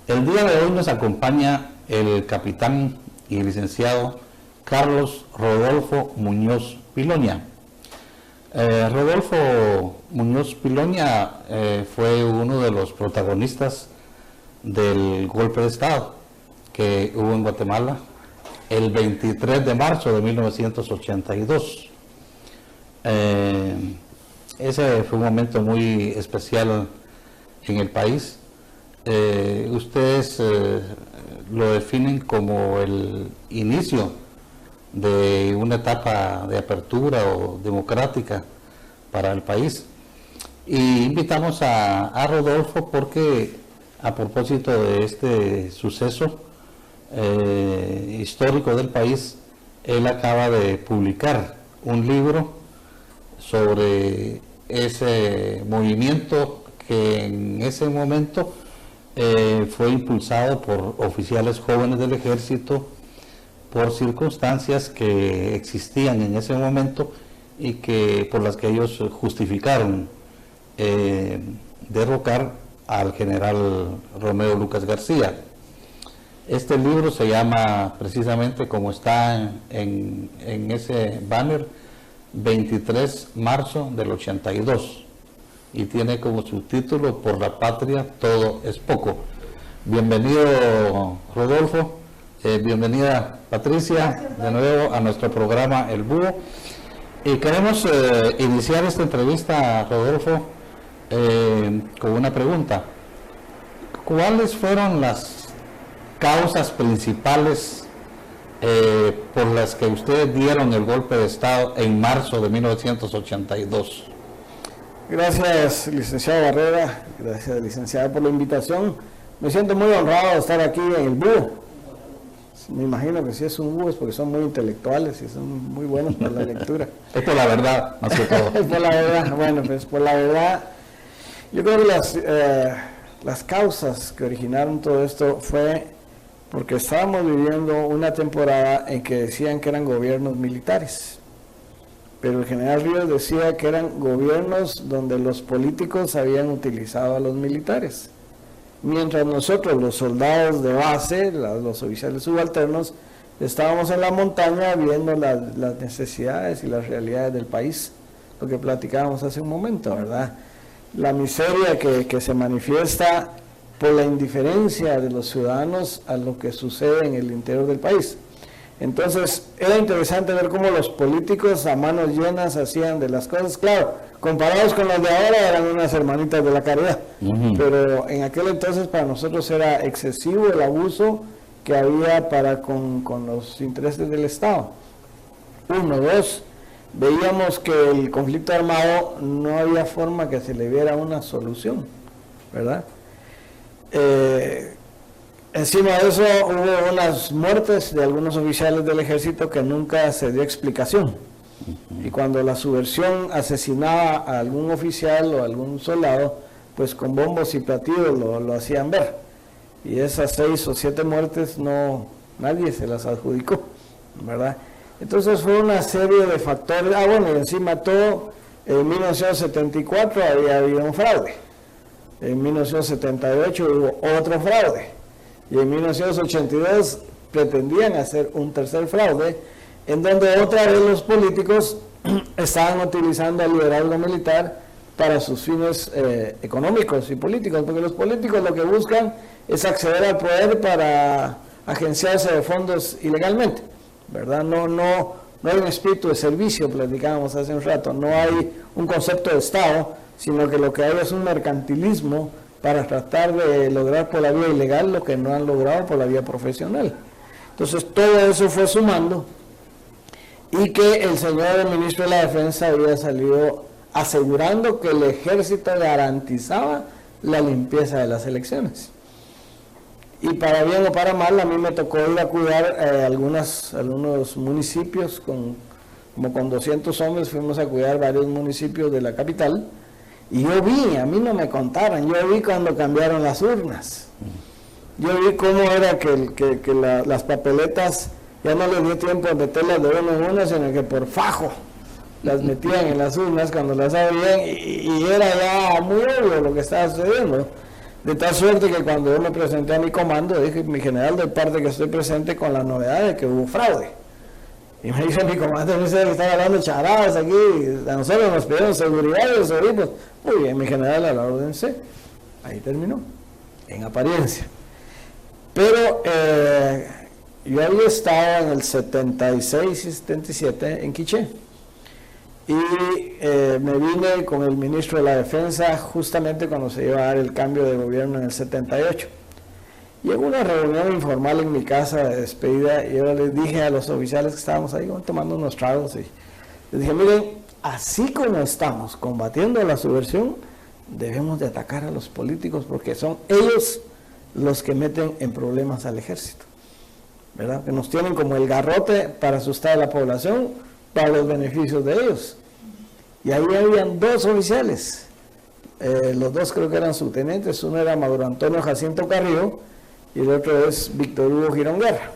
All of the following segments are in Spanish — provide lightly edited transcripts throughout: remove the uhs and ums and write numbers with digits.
El día de hoy nos acompaña el capitán y licenciado Carlos Rodolfo Muñoz Piloña. Rodolfo Muñoz Piloña fue uno de los protagonistas del golpe de Estado que hubo en Guatemala el 23 de marzo de 1982. Ese fue un momento muy especial en el país. Ustedes lo definen como el inicio de una etapa de apertura o democrática para el país. Y invitamos a Rodolfo porque a propósito de este suceso histórico del país, él acaba de publicar un libro sobre ese movimiento que en ese momento fue impulsado por oficiales jóvenes del ejército por circunstancias que existían en ese momento y que por las que ellos justificaron derrocar al general Romeo Lucas García. Este libro se llama precisamente como está en ese banner, 23 de marzo del 82, y tiene como subtítulo Por la patria todo es poco. Bienvenido, Rodolfo. Bienvenida, Patricia, de nuevo a nuestro programa El Búho. Y queremos iniciar esta entrevista, Rodolfo, con una pregunta. ¿Cuáles fueron las causas principales por las que ustedes dieron el golpe de Estado en marzo de 1982? Gracias, licenciado Barrera. Gracias, licenciada, por la invitación. Me siento muy honrado de estar aquí en El Búho. Me imagino que si es un búho es porque son muy intelectuales y son muy buenos para la lectura. Es por la verdad, más que todo. Es por la verdad. Bueno, pues por la verdad, yo creo que las causas que originaron todo esto fue porque estábamos viviendo una temporada en que decían que eran gobiernos militares, pero el general Ríos decía que eran gobiernos donde los políticos habían utilizado a los militares, mientras nosotros, los soldados de base, los oficiales subalternos, estábamos en la montaña viendo las necesidades y las realidades del país, lo que platicábamos hace un momento, ¿verdad? La miseria que se manifiesta por la indiferencia de los ciudadanos a lo que sucede en el interior del país. Entonces, era interesante ver cómo los políticos a manos llenas hacían de las cosas, claro, comparados con los de ahora eran unas hermanitas de la caridad, pero en aquel entonces para nosotros era excesivo el abuso que había para con los intereses del Estado. Uno, dos, veíamos que el conflicto armado no había forma que se le diera una solución, ¿verdad? Encima de eso hubo unas muertes de algunos oficiales del ejército que nunca se dio explicación. Y cuando la subversión asesinaba a algún oficial o algún soldado, pues con bombos y platillos lo hacían ver. Y esas 6 o 7 muertes nadie se las adjudicó, ¿verdad? Entonces fue una serie de factores. Bueno, y encima todo, en 1974 había habido un fraude. En 1978 hubo otro fraude. Y en 1982 pretendían hacer un tercer fraude, en donde otra vez los políticos estaban utilizando el liderazgo militar para sus fines económicos y políticos, porque los políticos lo que buscan es acceder al poder para agenciarse de fondos ilegalmente, ¿verdad? No hay un espíritu de servicio, platicábamos hace un rato, no hay un concepto de Estado, sino que lo que hay es un mercantilismo para tratar de lograr por la vía ilegal lo que no han logrado por la vía profesional. Entonces todo eso fue sumando, y que el señor ministro de la Defensa había salido asegurando que el ejército garantizaba la limpieza de las elecciones. Y para bien o para mal, a mí me tocó ir a cuidar algunos municipios, como con 200 hombres fuimos a cuidar varios municipios de la capital, y yo vi, a mí no me contaron, yo vi cuando cambiaron las urnas. Yo vi cómo era que las papeletas ya no les dio tiempo de meterlas de uno en uno, sino que por fajo las metían en las urnas cuando las abrían, y era ya muy obvio lo que estaba sucediendo. De tal suerte que cuando yo me presenté a mi comando, dije, mi general, de parte que estoy presente con la novedad de que hubo fraude. Y me dice mi comandante, no sé que están hablando charadas aquí, a nosotros nos pidieron seguridad y los oímos. Muy bien, mi general, a la orden C. Ahí terminó, en apariencia. Pero yo había estado en el 76 y 77 en Quiché. Y me vine con el ministro de la Defensa justamente cuando se iba a dar el cambio de gobierno en el 78. Y en una reunión informal en mi casa de despedida, yo les dije a los oficiales que estábamos ahí tomando unos tragos, y les dije, miren, así como estamos combatiendo la subversión, debemos de atacar a los políticos porque son ellos los que meten en problemas al ejército, ¿verdad? Que nos tienen como el garrote para asustar a la población, para los beneficios de ellos. Y ahí habían dos oficiales, los dos creo que eran subtenientes, uno era Maduro Antonio Jacinto Carrillo y el otro es Víctor Hugo Girón Guerra.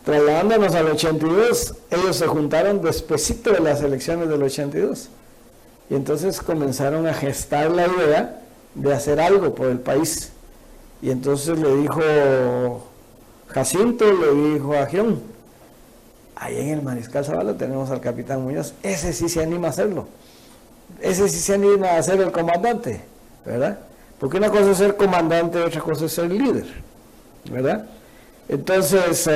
Trasladándonos al 82, ellos se juntaron despuesito de las elecciones del 82 y entonces comenzaron a gestar la idea de hacer algo por el país. Y entonces le dijo Jacinto, le dijo a Girón, ahí en el Mariscal Zavala tenemos al capitán Muñoz, ese sí se anima a hacerlo, ese sí se anima a ser el comandante, ¿verdad? Porque una cosa es ser comandante y otra cosa es ser líder, ¿verdad? Entonces,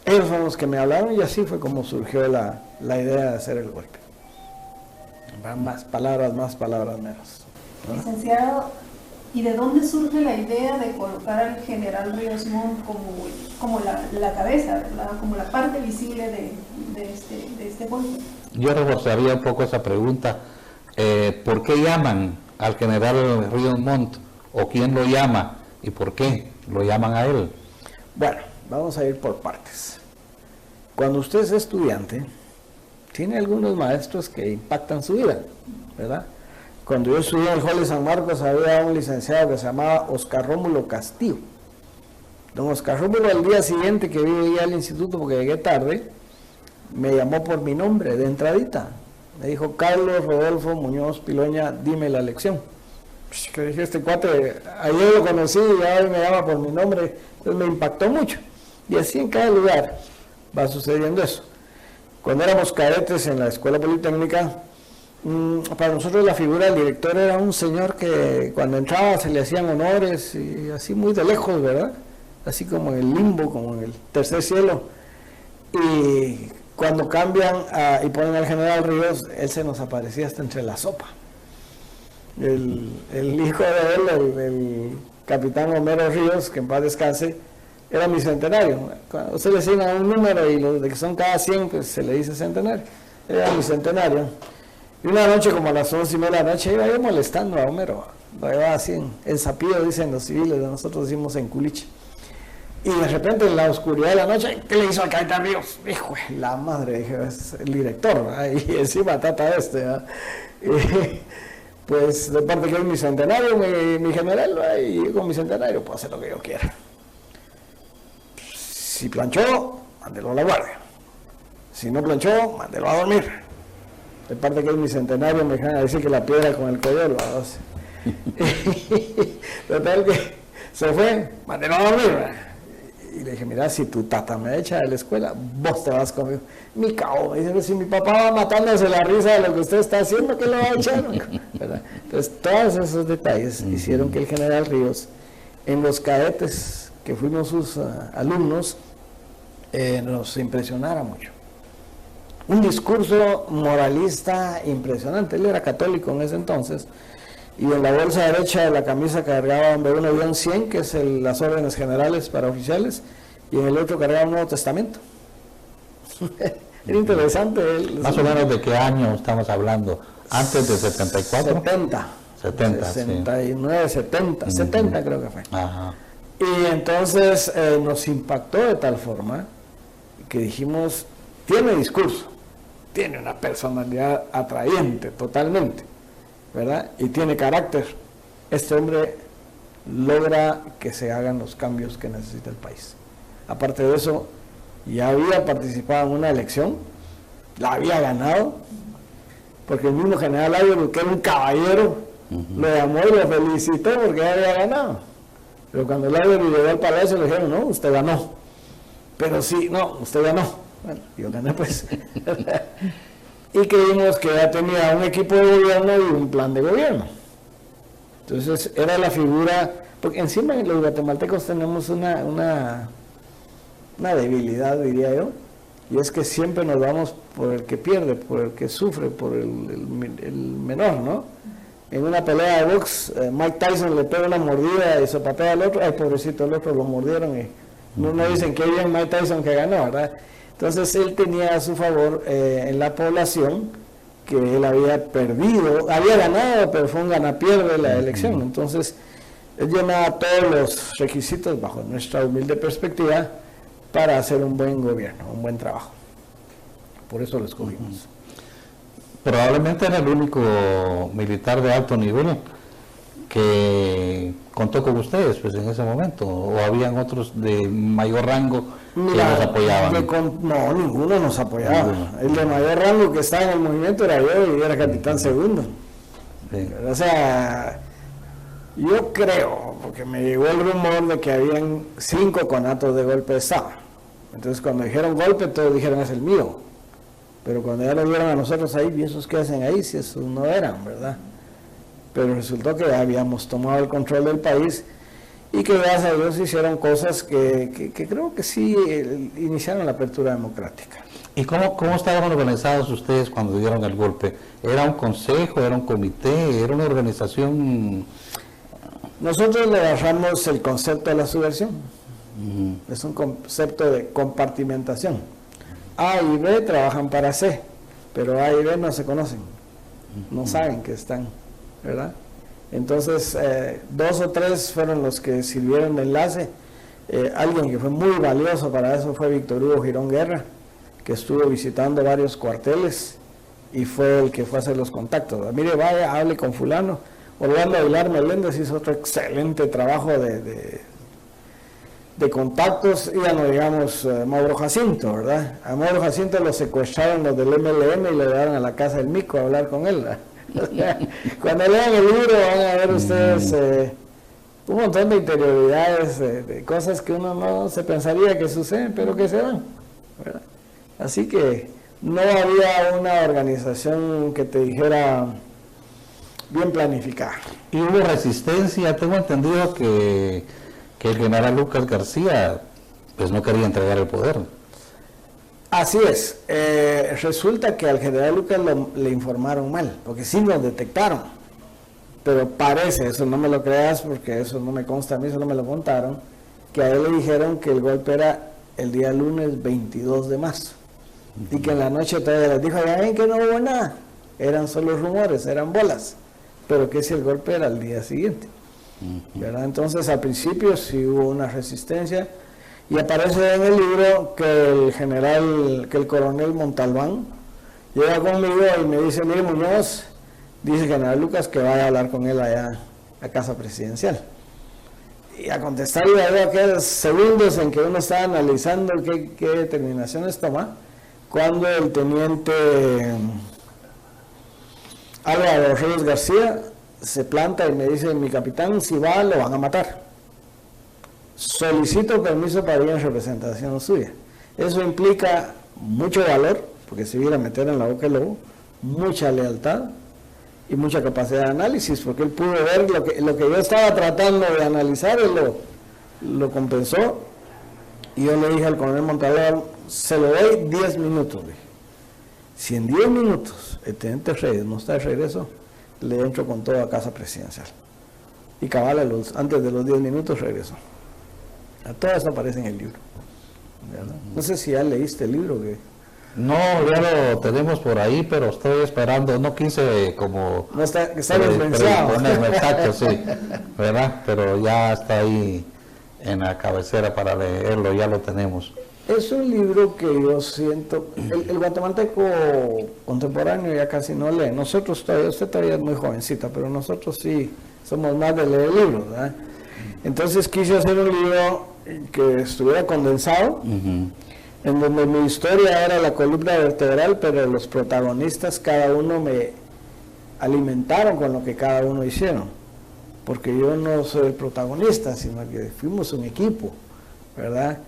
ellos son los que me hablaron y así fue como surgió la idea de hacer el golpe. Más palabras menos, ¿no? Licenciado, ¿y de dónde surge la idea de colocar al general Ríos Montt como la cabeza, ¿verdad? Como la parte visible de este golpe? Yo reforzaría un poco esa pregunta. ¿Por qué llaman al general Ríos Montt? ¿O quién lo llama? ¿Y por qué lo llaman a él? Bueno, vamos a ir por partes. Cuando usted es estudiante, tiene algunos maestros que impactan su vida, ¿verdad? Cuando yo estudié en el Jole San Marcos había un licenciado que se llamaba Oscar Rómulo Castillo. Don Oscar Rómulo, al día siguiente que vine al instituto porque llegué tarde, me llamó por mi nombre de entradita. Me dijo, Carlos Rodolfo Muñoz Piloña, dime la lección. Pues, que dije, este cuate, ayer lo conocí y ahora me llama por mi nombre, entonces me impactó mucho. Y así en cada lugar va sucediendo eso. Cuando éramos cadetes en la Escuela Politécnica, para nosotros la figura del director era un señor que cuando entraba se le hacían honores y así muy de lejos, ¿verdad? Así como en el limbo, como en el tercer cielo. Y cuando cambian y ponen al general Ríos, él se nos aparecía hasta entre la sopa. El hijo de él, el capitán Homero Ríos, que en paz descanse, era mi centenario. Cuando usted le asigna un número y los de que son cada 100, pues se le dice centenario. Era mi centenario. Y una noche, como a las 11:30 de la noche, iba yo molestando a Homero. Lo llevaba así en Zapillo, dicen los civiles, nosotros decimos en Culiche. Y de repente, en la oscuridad de la noche, ¿qué le hizo al capitán Ríos? Hijo de la madre, dije, es el director, ¿verdad? Y encima trata ¿verdad? Pues, de parte que es mi centenario, mi general, ¿verdad? Y yo con mi centenario puedo hacer lo que yo quiera. Si planchó, mándelo a la guardia. Si no planchó, mándelo a dormir. De parte que es mi centenario, me dejan a decir que la piedra con el coyolo. Total que se fue, mándelo a dormir. Y le dije, mira, si tu tata me echa de la escuela, vos te vas conmigo. Mi cabo, me dice, si mi papá va matándose la risa de lo que usted está haciendo, ¿qué le va a echar? ¿Verdad? Entonces, todos esos detalles hicieron que el general Ríos, en los cadetes que fuimos sus alumnos, nos impresionara mucho. Un discurso moralista impresionante. Él era católico en ese entonces, y en la bolsa derecha de la camisa cargaba donde uno había un 100, que es las órdenes generales para oficiales, y en el otro cargaba un Nuevo Testamento. Era interesante. Más o menos, ¿de qué año estamos hablando? ¿Antes de 74? 70, 69, 70, 70 creo que fue. Ajá. Y entonces nos impactó de tal forma que dijimos, tiene discurso, tiene una personalidad atrayente totalmente, ¿verdad? Y tiene carácter. Este hombre logra que se hagan los cambios que necesita el país. Aparte de eso, ya había participado en una elección, la había ganado, porque el mismo general Ávila, que era un caballero, Lo llamó y lo felicitó porque ya había ganado. Pero cuando el árbitro llegó al palacio le dijeron, no, usted ganó. Pero sí, no, usted ganó. Bueno, yo gané pues. Y creímos que ya tenía un equipo de gobierno y un plan de gobierno. Entonces era la figura, porque encima los guatemaltecos tenemos una debilidad, diría yo, y es que siempre nos vamos por el que pierde, por el que sufre, por el menor, ¿no? En una pelea de box, Mike Tyson le pega una mordida y se patea al otro, ay pobrecito, el otro lo mordieron y no dicen que bien Mike Tyson que ganó, ¿verdad? Entonces él tenía a su favor en la población que él había perdido, había ganado, pero fue un gana-pierde la elección. Entonces él llenaba todos los requisitos bajo nuestra humilde perspectiva para hacer un buen gobierno, un buen trabajo. Por eso lo escogimos. Probablemente era el único militar de alto nivel que contó con ustedes pues en ese momento, o habían otros de mayor rango que los apoyaban. No, ninguno nos apoyaba. El de mayor rango que estaba en el movimiento era yo y era capitán segundo. Sí. O sea, yo creo, porque me llegó el rumor de que habían 5 conatos de golpe de Estado. Entonces cuando dijeron golpe, todos dijeron es el mío. Pero cuando ya lo vieron a nosotros ahí, ¿y esos qué hacen ahí? Si esos no eran, ¿verdad? Pero resultó que habíamos tomado el control del país y que gracias a Dios hicieron cosas que creo que sí iniciaron la apertura democrática. ¿Y cómo estaban organizados ustedes cuando dieron el golpe? ¿Era un consejo, era un comité, era una organización? Nosotros le agarramos el concepto de la subversión. Es un concepto de compartimentación. A y B trabajan para C, pero A y B no se conocen, no saben que están, ¿verdad? Entonces, 2 o 3 fueron los que sirvieron de enlace. Alguien que fue muy valioso para eso fue Víctor Hugo Girón Guerra, que estuvo visitando varios cuarteles y fue el que fue a hacer los contactos. Mire, vaya, hable con fulano. Orlando Aguilar Meléndez hizo otro excelente trabajo de contactos, y ya no digamos Mauro Jacinto, ¿verdad? A Mauro Jacinto lo secuestraron los del MLM y lo llevaron a la casa del Mico a hablar con él, ¿verdad? Cuando lean el libro van a ver ustedes un montón de interioridades, de cosas que uno no se pensaría que suceden, pero que se dan, ¿verdad? Así que no había una organización que te dijera bien planificada. Y hubo resistencia. Tengo entendido que el general Lucas García pues no quería entregar el poder. Así es. Resulta que al general Lucas le informaron mal, porque sí nos detectaron, pero parece, eso no me lo creas porque eso no me consta a mí, eso no me lo contaron, que a él le dijeron que el golpe era el día lunes 22 de marzo y que en la noche todavía les dijo, ya ven que no hubo nada, eran solo rumores, eran bolas, pero que si el golpe era el día siguiente, ¿verdad? Entonces al principio sí hubo una resistencia, y aparece en el libro que el coronel Montalbán llega conmigo y me dice, mire Muñoz, dice el general Lucas que vaya a hablar con él allá a Casa Presidencial. Y a contestarle a aquellos segundos en que uno está analizando qué determinaciones toma, cuando el teniente Álvaro Reyes García se planta y me dice, mi capitán, si va lo van a matar. Solicito permiso para ir en representación suya. Eso implica mucho valor, porque se iba a meter en la boca del lobo, mucha lealtad y mucha capacidad de análisis, porque él pudo ver lo que yo estaba tratando de analizar, él lo compensó, y yo le dije al coronel Montalbán, se lo doy 10 minutos. Dije. Si en 10 minutos el teniente Reyes no está de regreso, le entro con todo a Casa Presidencial. Y cabal, antes de los 10 minutos regresó. A todo eso aparece en el libro, ¿verdad? No sé si ya leíste el libro. No, ya lo tenemos por ahí, pero estoy esperando, no quise como... No está influenciado. Exacto, sí, ¿verdad? Pero ya está ahí en la cabecera para leerlo, ya lo tenemos. Es un libro que yo siento, el guatemalteco contemporáneo ya casi no lee. Nosotros todavía, usted todavía es muy jovencita, pero nosotros sí somos más de leer libros, ¿verdad? Entonces quise hacer un libro que estuviera condensado, en donde mi historia era la columna vertebral, pero los protagonistas, cada uno alimentaron con lo que cada uno hicieron, porque yo no soy el protagonista, sino que fuimos un equipo, ¿verdad?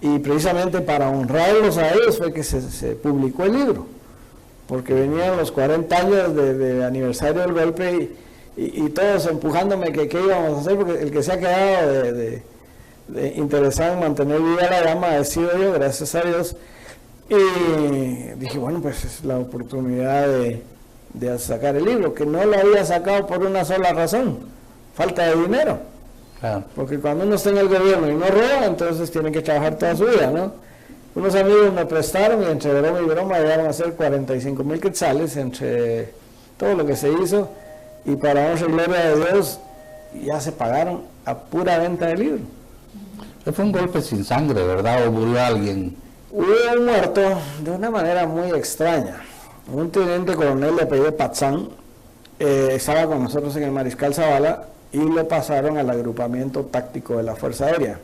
Y precisamente para honrarlos a ellos fue que se publicó el libro, porque venían los 40 años de aniversario del golpe y todos empujándome que qué íbamos a hacer, porque el que se ha quedado de interesado en mantener viva la llama he sido yo, gracias a Dios. Y dije, bueno, pues es la oportunidad de sacar el libro, que no lo había sacado por una sola razón: falta de dinero. Claro. Porque cuando uno está en el gobierno y no roba, entonces tiene que trabajar toda su vida, ¿no? Unos amigos me prestaron y entre broma y broma llegaron a ser 45,000 quetzales entre todo lo que se hizo, y para honra y gloria de Dios ya se pagaron a pura venta del libro. Fue un golpe sin sangre, ¿verdad? ¿O murió alguien? Hubo un muerto de una manera muy extraña. Un teniente coronel de apellido Patzán estaba con nosotros en el Mariscal Zavala y lo pasaron al agrupamiento táctico de la Fuerza Aérea.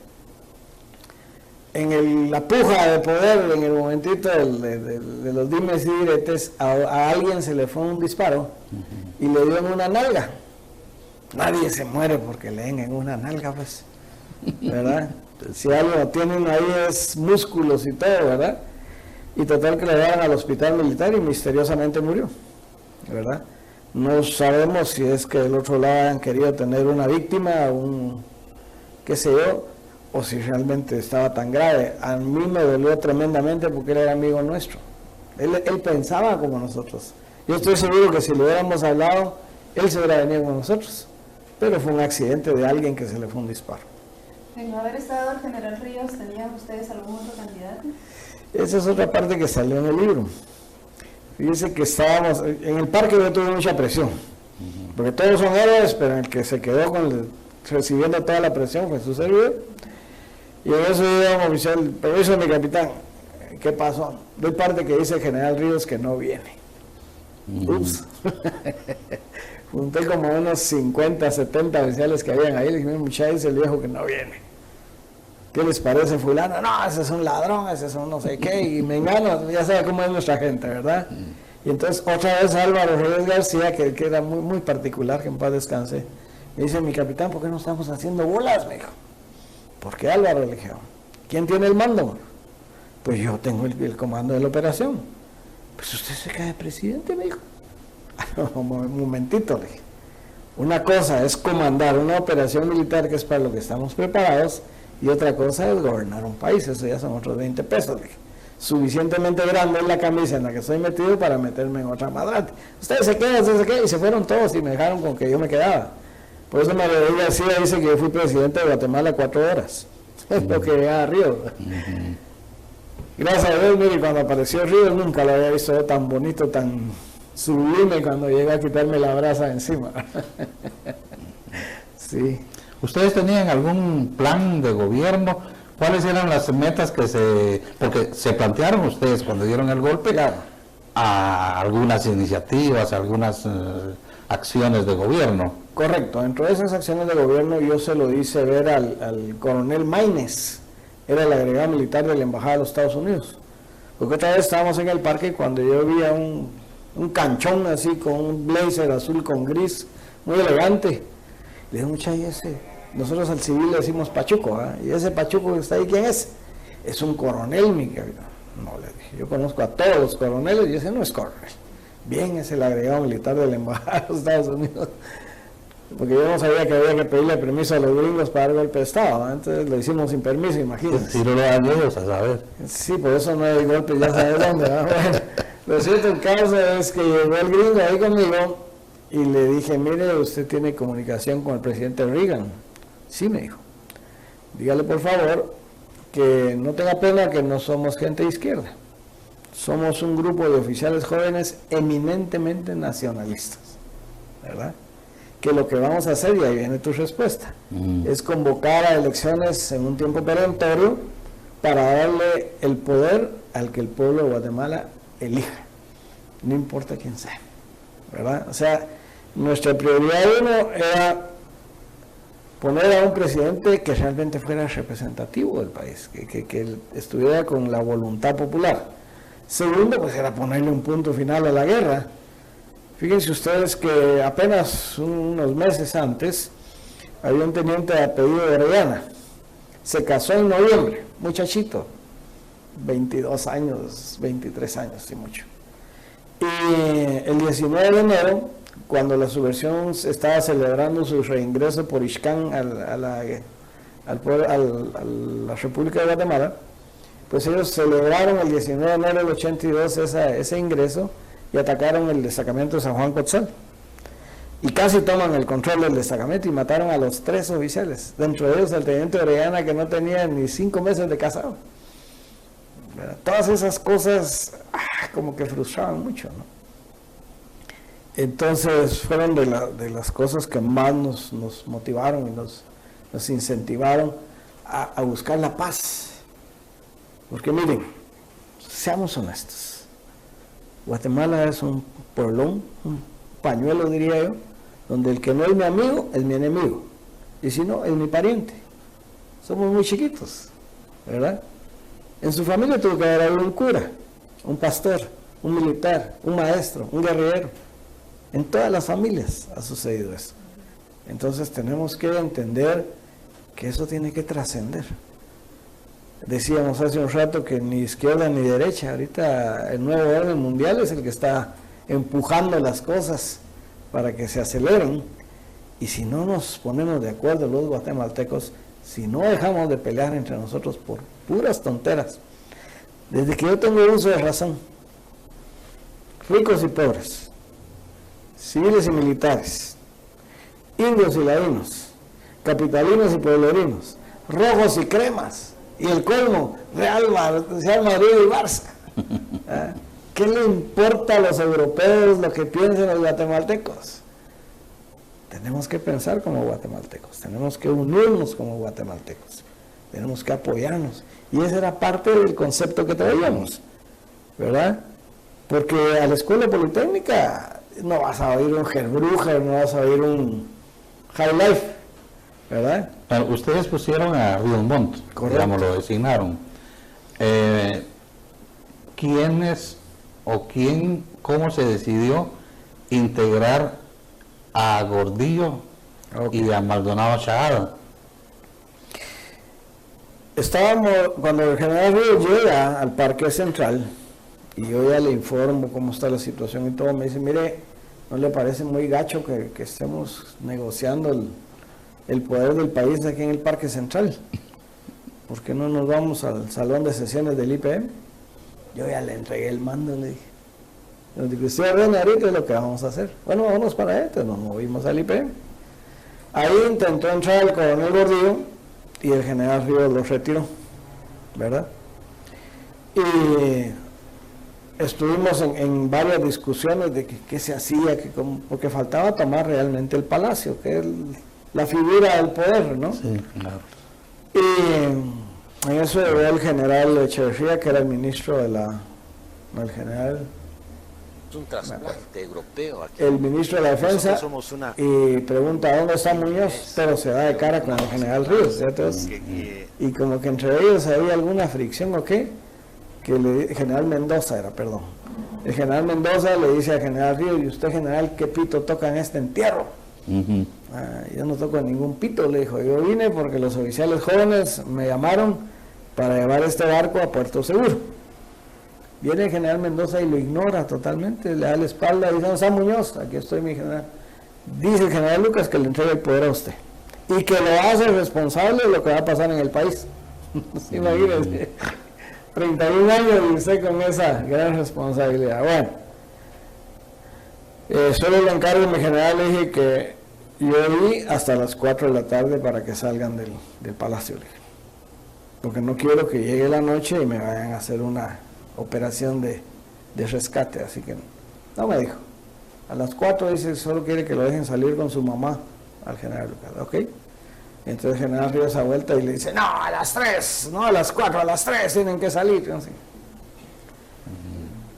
En la puja de poder, en el momentito de los dimes y diretes, a alguien se le fue un disparo y le dio en una nalga. Nadie se muere porque le den en una nalga, pues, ¿verdad? Si algo tienen ahí es músculos y todo, ¿verdad? Y total que le llevaron al hospital militar y misteriosamente murió, ¿verdad? No sabemos si es que del otro lado han querido tener una víctima, qué sé yo, o si realmente estaba tan grave. A mí me dolió tremendamente porque él era amigo nuestro. Él pensaba como nosotros. Yo estoy seguro que si le hubiéramos hablado, él se hubiera venido con nosotros. Pero fue un accidente de alguien que se le fue un disparo. De no haber estado el general Ríos, ¿tenían ustedes algún otro candidato? Esa es otra parte que salió en el libro. Fíjense que estábamos, en el parque yo tuve mucha presión, porque todos son héroes, pero el que se quedó recibiendo toda la presión fue su servidor. Y en eso yo un oficial, permiso mi capitán, ¿qué pasó? Doy parte que dice el general Ríos que no viene. Ups. Junté como unos 50, 70 oficiales que habían ahí, le dije, muchachos, el viejo que no viene. ¿Qué les parece fulano? No, ese es un ladrón, ese es un no sé qué, y me engano, ya sabe cómo es nuestra gente, ¿verdad? Y entonces otra vez Álvaro Rodríguez García, que era muy, muy particular, que en paz descanse, me dice, mi capitán, ¿por qué no estamos haciendo bolas? Me dijo. ¿Por qué, Álvaro? Le dije, ¿quién tiene el mando? Pues yo tengo el comando de la operación. Pues usted se cae de presidente, me dijo. Un momentito, le dije. Una cosa es comandar una operación militar, que es para lo que estamos preparados, y otra cosa es gobernar un país. Eso ya son otros 20 pesos, le dije. Suficientemente grande es la camisa en la que estoy metido para meterme en otra madrante. Ustedes se quedan, y se fueron todos y me dejaron con que yo me quedaba. Por eso María García dice que yo fui presidente de Guatemala 4 horas. Es lo que llegaba a Río. Gracias a Dios, mire, cuando apareció Río nunca lo había visto tan bonito, tan sublime cuando llegó a quitarme la brasa de encima. Sí. ¿Ustedes tenían algún plan de gobierno? ¿Cuáles eran las metas porque se plantearon ustedes cuando dieron el golpe? Claro. A algunas iniciativas, algunas acciones de gobierno. Correcto, dentro de esas acciones de gobierno yo se lo hice ver al coronel Maínez, era el agregado militar de la Embajada de los Estados Unidos. Porque otra vez estábamos en el parque cuando yo vi a un canchón así con un blazer azul con gris, muy elegante. Le dije, muchacho, nosotros al civil le decimos Pachuco, ¿eh? Y ese Pachuco que está ahí, ¿quién es? Es un coronel, mi capitán. No, le dije, yo conozco a todos los coroneles y ese no es coronel. Bien, es el agregado militar de la Embajada de los Estados Unidos. Porque yo no sabía que había que pedirle permiso a los gringos para dar golpe de Estado, ¿eh? Entonces lo hicimos sin permiso, imagínense. Si no lo dan ellos, a saber. Sí, por eso no hay golpe, ya sabes dónde. Bueno, lo cierto el caso es que llegó el gringo ahí conmigo y le dije, mire, usted tiene comunicación con el presidente Reagan. Sí, me dijo. Dígale por favor que no tenga pena que no somos gente de izquierda. Somos un grupo de oficiales jóvenes eminentemente nacionalistas, ¿verdad? Que lo que vamos a hacer, y ahí viene tu respuesta, es convocar a elecciones en un tiempo perentorio para darle el poder al que el pueblo de Guatemala elija, no importa quién sea, ¿verdad? O sea, nuestra prioridad uno era poner a un presidente que realmente fuera representativo del país, que estuviera con la voluntad popular. Segundo, pues era ponerle un punto final a la guerra. Fíjense ustedes que apenas unos meses antes había un teniente de apellido de Orellana. Se casó en noviembre, muchachito, 22 años, 23 años, y mucho. Y el 19 de enero, cuando la subversión estaba celebrando su reingreso por Ixcán a la República de Guatemala, pues ellos celebraron el 19 de enero del 82 ese ingreso y atacaron el destacamento de San Juan Cotzal. Y casi toman el control del destacamento y mataron a los 3 oficiales. Dentro de ellos el teniente Orellana, que no tenía ni 5 meses de casado. ¿Verdad? Todas esas cosas como que frustraban mucho, ¿no? Entonces fueron de las cosas que más nos motivaron y nos incentivaron a buscar la paz. Porque miren, seamos honestos, Guatemala es un pueblón, un pañuelo diría yo, donde el que no es mi amigo es mi enemigo, y si no, es mi pariente. Somos muy chiquitos, ¿verdad? En su familia tuvo que haber un cura, un pastor, un militar, un maestro, un guerrillero. En todas las familias ha sucedido eso. Entonces tenemos que entender que eso tiene que trascender. Decíamos hace un rato que ni izquierda ni derecha, ahorita el nuevo orden mundial es el que está empujando las cosas para que se aceleren, y si no nos ponemos de acuerdo los guatemaltecos, si no dejamos de pelear entre nosotros por puras tonteras, desde que yo tengo uso de razón, ricos y pobres, civiles y militares, indios y ladinos, capitalinos y pueblerinos, rojos y cremas, y el colmo, Real Madrid y Barça. ¿Ah? ¿Qué le importa a los europeos lo que piensen los guatemaltecos? Tenemos que pensar como guatemaltecos, tenemos que unirnos como guatemaltecos, tenemos que apoyarnos. Y esa era parte del concepto que traíamos, ¿verdad? Porque a la escuela politécnica no vas a oír un Gerbruger, no vas a oír un High Life, ¿verdad? Bueno, ustedes pusieron a Ríos Montt, digamos, lo designaron. ¿Quiénes o quién, cómo se decidió integrar a Gordillo y a Maldonado Chagada? Cuando el general Ríos llega al Parque Central, y yo ya le informo cómo está la situación y todo, me dice, mire, ¿no le parece muy gacho que estemos negociando el poder del país aquí en el Parque Central? ¿Por qué no nos vamos al salón de sesiones del IPM? Yo ya le entregué el mando, le dije. Nos dijo, usted ordena ahorita es lo que vamos a hacer. Bueno, vámonos para adentro, nos movimos al IPM. Ahí intentó entrar el coronel Gordillo y el general Ríos lo retiró, ¿verdad? Y estuvimos en varias discusiones de qué se hacía, porque faltaba tomar realmente el palacio, que es la figura del poder, ¿no? Sí, claro. Y en eso llegó el general Echeverría, que era el ministro de la... No, el general... Es un trasplante europeo aquí. El ministro de la Defensa, y pregunta ¿dónde está Muñoz? Pero se da de cara con el general Ríos. Entonces, y como que entre ellos había alguna fricción o qué, que el general Mendoza era, perdón. El general Mendoza le dice al general Ríos, ¿y usted, general, qué pito toca en este entierro? Yo no toco ningún pito, le dijo. Yo vine porque los oficiales jóvenes me llamaron para llevar este barco a Puerto Seguro. Viene el general Mendoza y lo ignora totalmente, le da la espalda y dice, no, San Muñoz, aquí estoy mi general. Dice el general Lucas que le entregue el poder a usted y que lo hace responsable de lo que va a pasar en el país. Imagínense, 31 años y usted con esa gran responsabilidad. Bueno, solo le encargo a mi general, le dije que yo vi hasta las 4 de la tarde para que salgan del palacio, le dije, porque no quiero que llegue la noche y me vayan a hacer una operación de rescate, así que no me dijo. A las 4 dice, solo quiere que lo dejen salir con su mamá al general Lucas, ¿ok? Entonces el general Ríos a vuelta y le dice, no, a las 3, no a las 4, a las 3 tienen que salir, ¿no?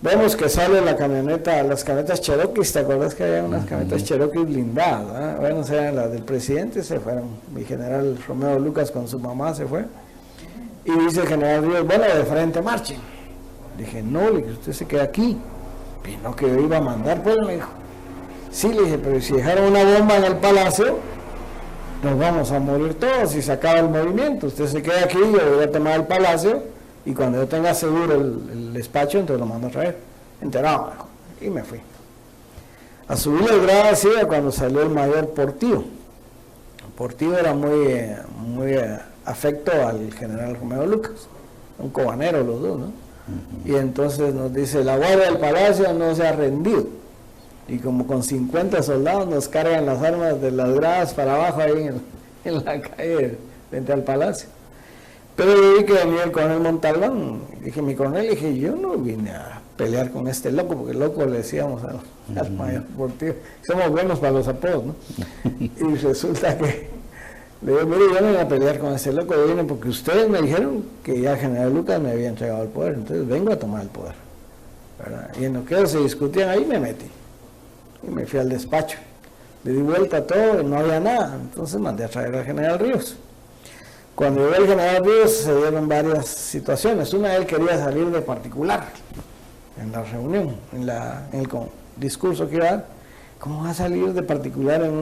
Vemos que sale la camioneta, las camionetas Cherokee, ¿te acuerdas que había unas camionetas Cherokee blindadas? Bueno, o sea, las del presidente se fueron, mi general Romeo Lucas con su mamá se fue, y dice el general Ríos, bueno, de frente marchen. Dije, no, le dije, usted se queda aquí. Y no, que yo iba a mandar, pues, me dijo. Sí, le dije, pero si dejaron una bomba en el palacio, nos vamos a morir todos y se acaba el movimiento. Usted se queda aquí, yo voy a tomar el palacio y cuando yo tenga seguro el despacho, entonces lo mando a traer. Enterado, y me fui. A subir las gradas iba cuando salió el mayor Portillo. Portillo era muy afecto al general Romeo Lucas, un cobanero los dos, ¿no? Y entonces nos dice, la guardia del palacio no se ha rendido. Y como con 50 soldados nos cargan las armas de las gradas para abajo ahí en la calle frente al palacio. Pero yo vi que venía el coronel Montalbán. Dije, mi coronel, dije, yo no vine a pelear con este loco, porque loco le decíamos al mayor Portillo. Somos buenos para los apodos, ¿no? Y resulta que le digo, mire, yo no vine a pelear con ese loco, yo vine porque ustedes me dijeron que ya el general Lucas me había entregado el poder, entonces vengo a tomar el poder, ¿verdad? Y en lo que se discutían ahí me metí. Y me fui al despacho. Le di vuelta a todo y no había nada. Entonces mandé a traer al general Ríos. Cuando llegó el general Ríos se dieron varias situaciones. Una, él quería salir de particular en la reunión, en el discurso que iba a dar. ¿Cómo va a salir de particular en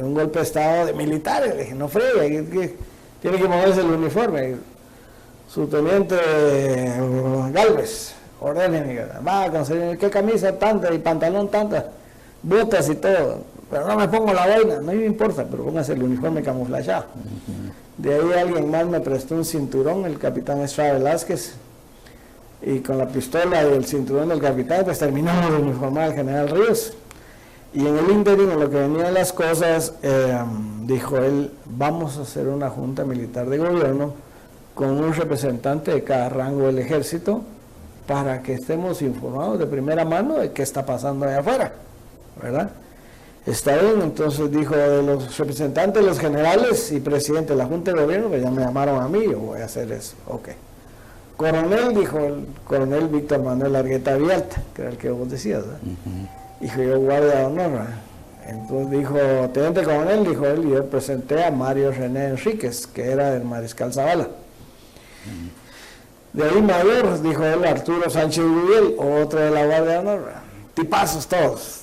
un golpe de estado de militares? Le dije, no fregue, tiene que moverse el uniforme. Subteniente Galvez, ordene, va a conseguir qué camisa tanta y pantalón tanta, botas y todo, pero no me pongo la vaina, no me importa, pero póngase el uniforme camuflajeado. De ahí alguien más me prestó un cinturón, el capitán Estrada Velázquez, y con la pistola y el cinturón del capitán pues terminamos de uniformar al general Ríos. Y en el ínterin, en lo que venían las cosas, dijo él, vamos a hacer una junta militar de gobierno con un representante de cada rango del ejército para que estemos informados de primera mano de qué está pasando allá afuera, ¿verdad? Está bien, entonces dijo, de los representantes, los generales y presidente de la Junta de Gobierno, que ya me llamaron a mí, yo voy a hacer eso, ok. Coronel, dijo el coronel Víctor Manuel Argueta Vialta, que era el que vos decías, ¿verdad? Dijo, yo guardia de honor, ¿verdad? Entonces dijo, teniente coronel, dijo él, y yo presenté a Mario René Enríquez, que era del mariscal Zavala. De ahí mayor, dijo él, Arturo Sánchez Gudiel, otro de la guardia de honor, ¿verdad? Tipazos todos.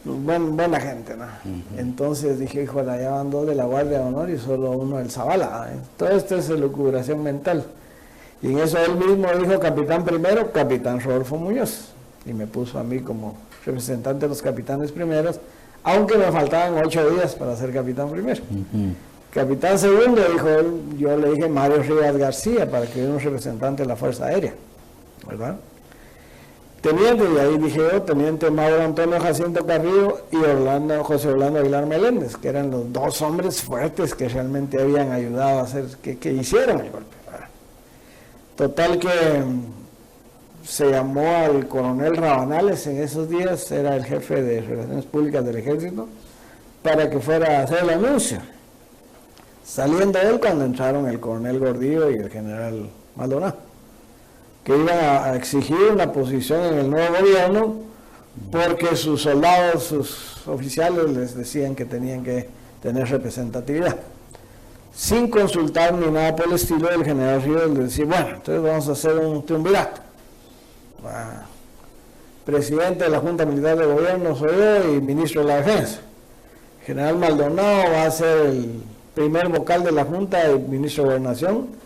Buena gente, ¿no? Entonces dije, hijo, allá van dos de la Guardia de Honor y solo uno del Zavala. Todo esto es elucubración mental. Y en eso él mismo dijo capitán primero, capitán Rodolfo Muñoz. Y me puso a mí como representante de los capitanes primeros, aunque me faltaban 8 días para ser capitán primero. Capitán segundo, dijo él, yo le dije Mario Rivas García para que hubiera un representante de la Fuerza Aérea, ¿verdad? Teniente, y ahí dije yo, teniente Mauro Antonio Jacinto Carrillo y José Orlando Aguilar Meléndez, que eran los dos hombres fuertes que realmente habían ayudado a hacer que hicieran el golpe. Total que se llamó al coronel Rabanales en esos días, era el jefe de Relaciones Públicas del Ejército, para que fuera a hacer el anuncio. Saliendo él cuando entraron el coronel Gordillo y el general Maldonado, que iban a exigir una posición en el nuevo gobierno porque sus soldados, sus oficiales les decían que tenían que tener representatividad. Sin consultar ni nada por el estilo, el general Ríos les decía, bueno, entonces vamos a hacer un triunvirato. Presidente de la Junta Militar de Gobierno soy yo y ministro de la Defensa. El general Maldonado va a ser el primer vocal de la Junta y ministro de Gobernación.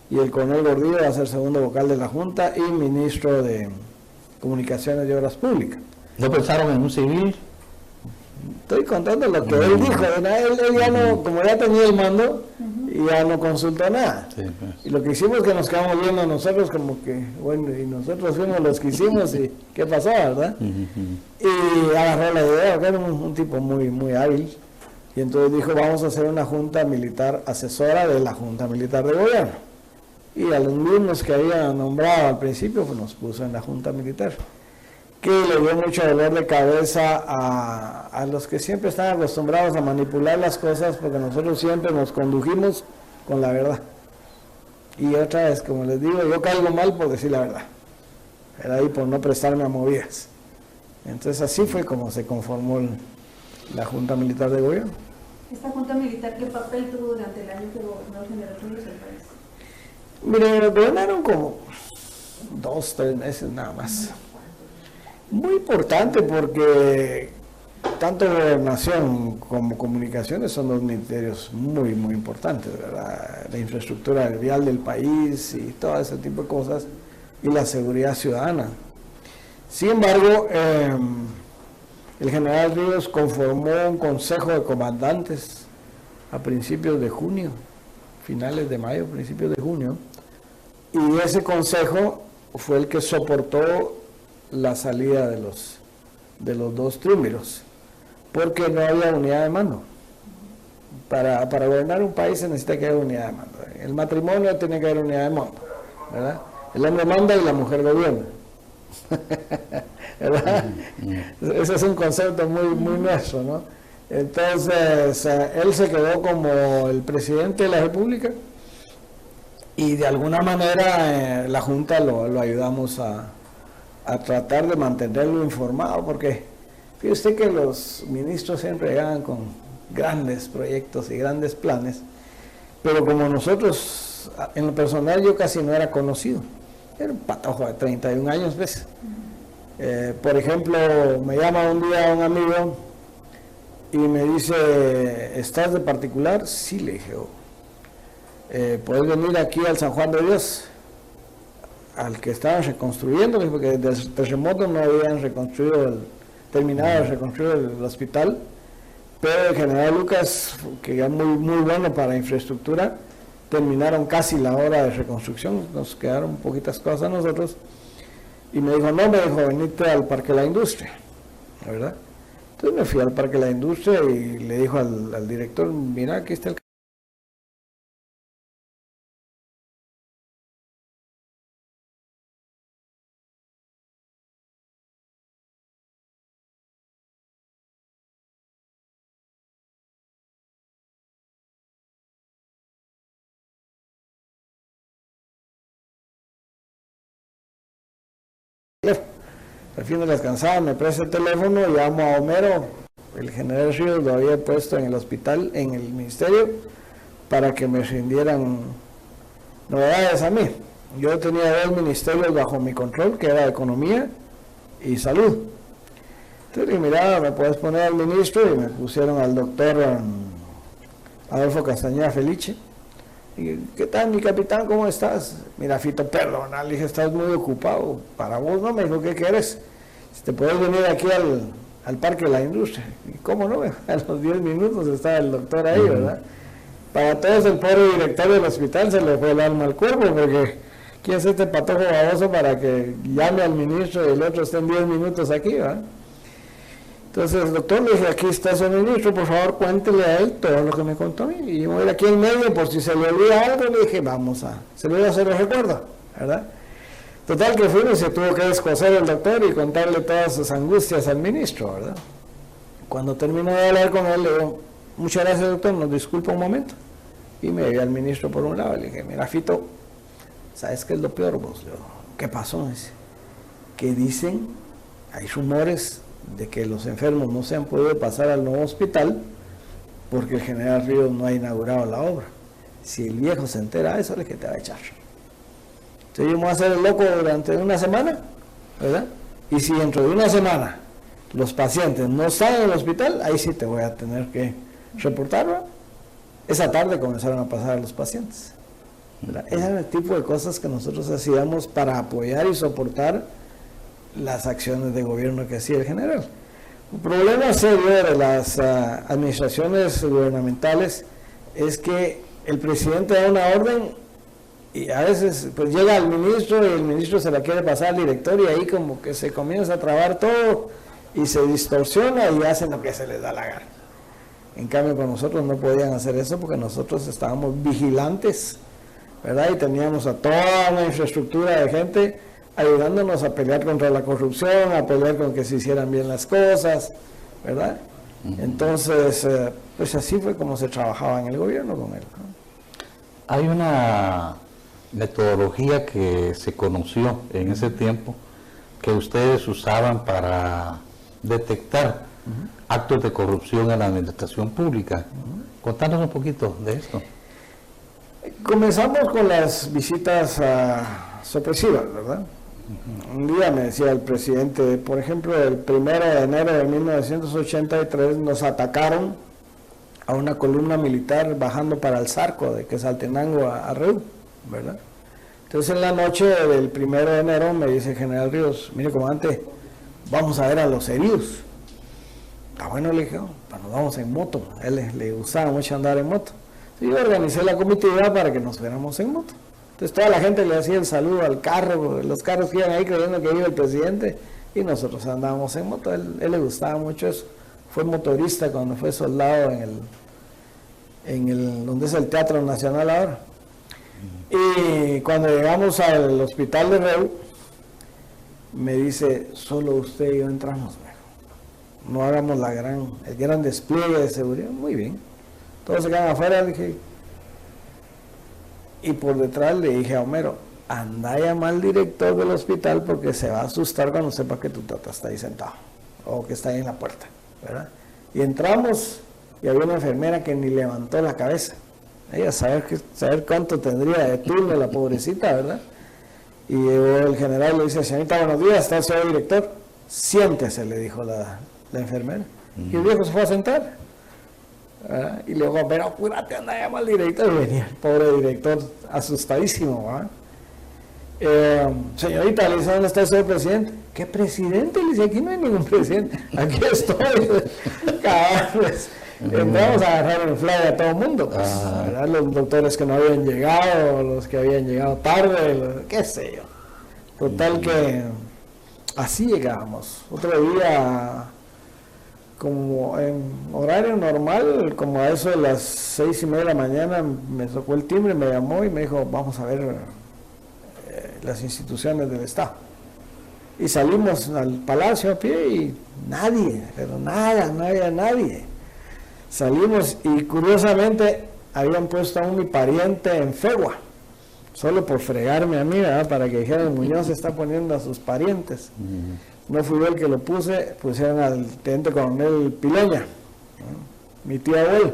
Y el coronel Gordillo va a ser segundo vocal de la Junta y ministro de Comunicaciones y Obras Públicas. ¿No pensaron en un civil? Estoy contando lo que él dijo. Él ya no, como ya tenía el mando, y ya no consultó nada. Sí, pues. Y lo que hicimos es que nos quedamos viendo nosotros como que, bueno, y nosotros fuimos los que hicimos y qué pasó, ¿verdad? Y agarró la idea, que era un tipo muy hábil. Y entonces dijo, vamos a hacer una junta militar asesora de la Junta Militar de Gobierno. Y a los mismos que había nombrado al principio, pues nos puso en la Junta Militar, que le dio mucho dolor de cabeza a los que siempre están acostumbrados a manipular las cosas, porque nosotros siempre nos condujimos con la verdad. Y otra vez, como les digo, yo caigo mal por decir la verdad, era ahí por no prestarme a movidas. Entonces así fue como se conformó la Junta Militar de Gobierno. ¿Esta Junta Militar qué papel tuvo durante el año que gobernó el general Ríos el país? Mire, gobernaron como 2-3 meses nada más. Muy importante porque tanto gobernación como comunicaciones son dos ministerios muy, muy importantes, ¿verdad? La infraestructura vial del país y todo ese tipo de cosas, y la seguridad ciudadana. Sin embargo, el general Ríos conformó un consejo de comandantes a principios de junio, finales de mayo, principios de junio, y ese consejo fue el que soportó la salida de los dos triunviros, porque no había unidad de mando. Para gobernar un país se necesita que haya unidad de mando. El matrimonio tiene que haber unidad de mando, ¿verdad? El hombre manda y la mujer gobierna. ¿Verdad? Ese es un concepto muy, muy nuestro, ¿no? Entonces, él se quedó como el presidente de la República y de alguna manera la Junta lo ayudamos a tratar de mantenerlo informado, porque fíjese que los ministros siempre llegan con grandes proyectos y grandes planes, pero como nosotros, en lo personal, yo casi no era conocido. Era un patojo de 31 años, ¿ves? Por ejemplo, me llama un día un amigo y me dice, ¿estás de particular? Sí, le dije, ¿puedes venir aquí al San Juan de Dios? Al que estaban reconstruyendo, porque desde el terremoto no habían terminado de reconstruir el hospital, pero el general Lucas, que era muy, muy bueno para infraestructura, terminaron casi la hora de reconstrucción, nos quedaron poquitas cosas a nosotros, y me dijo, venite al Parque de la Industria, ¿verdad? Entonces me fui al Parque de la Industria y le dijo al director, mira, aquí está el... Al fin de las cansadas me presta el teléfono, llamo a Homero, el general Ríos lo había puesto en el hospital, en el ministerio, para que me rindieran novedades a mí. Yo tenía 2 ministerios bajo mi control, que era Economía y Salud. Entonces le dije, mira, me puedes poner al ministro, y me pusieron al doctor Adolfo Castañeda Felice. Y, ¿qué tal, mi capitán? ¿Cómo estás? Mira, Fito, perdona, le dije, estás muy ocupado. Para vos no, me dijo, ¿qué quieres? Si te puedes venir aquí al Parque de la Industria. ¿Y cómo no? A los 10 minutos estaba el doctor ahí, ¿verdad? Para todos, el pobre director del hospital se le fue el alma al cuerpo, porque ¿quién es este patojo baboso para que llame al ministro y el otro esté en 10 minutos aquí, ¿verdad? Entonces el doctor le dije, aquí está su ministro, por favor cuéntele a él todo lo que me contó a mí. Y yo voy a ir aquí en medio por si se le olvida algo, le dije, se lo voy a hacer el recuerdo, ¿verdad? Total que fuimos y se tuvo que descoser el doctor y contarle todas sus angustias al ministro, ¿verdad? Cuando terminó de hablar con él, le digo, muchas gracias doctor, nos disculpa un momento. Y me vi al ministro por un lado, le dije, mira Fito, ¿sabes qué es lo peor vos? Le digo, ¿qué pasó? Dice, que dicen, hay rumores de que los enfermos no se han podido pasar al nuevo hospital porque el general Ríos no ha inaugurado la obra. Si el viejo se entera de eso, es que te va a echar. Entonces yo me voy a hacer el loco durante una semana, ¿verdad? Y si dentro de una semana los pacientes no están en el hospital, ahí sí te voy a tener que reportarlo. Esa tarde comenzaron a pasar a los pacientes, ¿verdad? Ese era el tipo de cosas que nosotros hacíamos para apoyar y soportar las acciones de gobierno que hacía el general. Un problema serio de las administraciones gubernamentales es que el presidente da una orden y a veces pues llega el ministro y el ministro se la quiere pasar al director y ahí como que se comienza a trabar todo y se distorsiona y hacen lo que se les da la gana. En cambio para nosotros no podían hacer eso porque nosotros estábamos vigilantes, ¿verdad? Y teníamos a toda una infraestructura de gente ayudándonos a pelear contra la corrupción, a pelear con que se hicieran bien las cosas, ¿verdad? Entonces, pues así fue como se trabajaba en el gobierno con él, ¿no? Hay una metodología que se conoció en ese tiempo que ustedes usaban para detectar actos de corrupción en la administración pública. Contanos un poquito de esto. Comenzamos con las visitas sorpresivas, ¿verdad? Un día me decía el presidente, por ejemplo, el 1 de enero de 1983 nos atacaron a una columna militar bajando para el Zarco, de Quetzaltenango a Reú, ¿verdad? Entonces en la noche del 1 de enero me dice el general Ríos, mire comandante, vamos a ver a los heridos. Está bueno, le dije, pues nos vamos en moto. A él le gustaba mucho andar en moto. Entonces yo organicé la comitiva para que nos fuéramos en moto. Entonces toda la gente le hacía el saludo al carro, los carros que iban ahí creyendo que iba el presidente, y nosotros andábamos en moto. Él le gustaba mucho eso. Fue motorista cuando fue soldado en el donde es el Teatro Nacional ahora. Y cuando llegamos al hospital de Reú, me dice, solo usted y yo entramos, no hagamos el gran despliegue de seguridad. Muy bien, todos se quedan afuera, dije, y por detrás le dije a Homero, anda a llamar al director del hospital porque se va a asustar cuando sepa que tu tata está ahí sentado o que está ahí en la puerta, ¿verdad? Y entramos y había una enfermera que ni levantó la cabeza. Ella saber cuánto tendría de turno la pobrecita, ¿verdad? Y el general le dice, señorita, buenos días, está el señor director. Siéntese, le dijo la enfermera. Y el viejo se fue a sentar. ¿Verdad? Y le dijo, pero apúrate, anda a llamar al director. Y venía el pobre director asustadísimo, ¿verdad? Señorita, le dice, ¿dónde está el señor presidente? ¿Qué presidente? Le dice, aquí no hay ningún presidente. Aquí estoy. Cabales. Entramos a agarrar el fly a todo el mundo, pues, ¿verdad? Los doctores que no habían llegado, los que habían llegado tarde, qué sé yo. Total que así llegábamos. Otro día, como en horario normal, como a eso de las 6:30 de la mañana, me tocó el timbre, me llamó y me dijo, vamos a ver las instituciones del Estado. Y salimos al palacio a pie y nadie, pero nada, no había nadie. Salimos y curiosamente habían puesto a mi pariente en Fegua, solo por fregarme a mí, ¿verdad? Para que dijeran, Muñoz está poniendo a sus parientes. No fui yo el que lo puse, pusieron al teniente coronel Pileña, ¿no? Mi tío abuelo,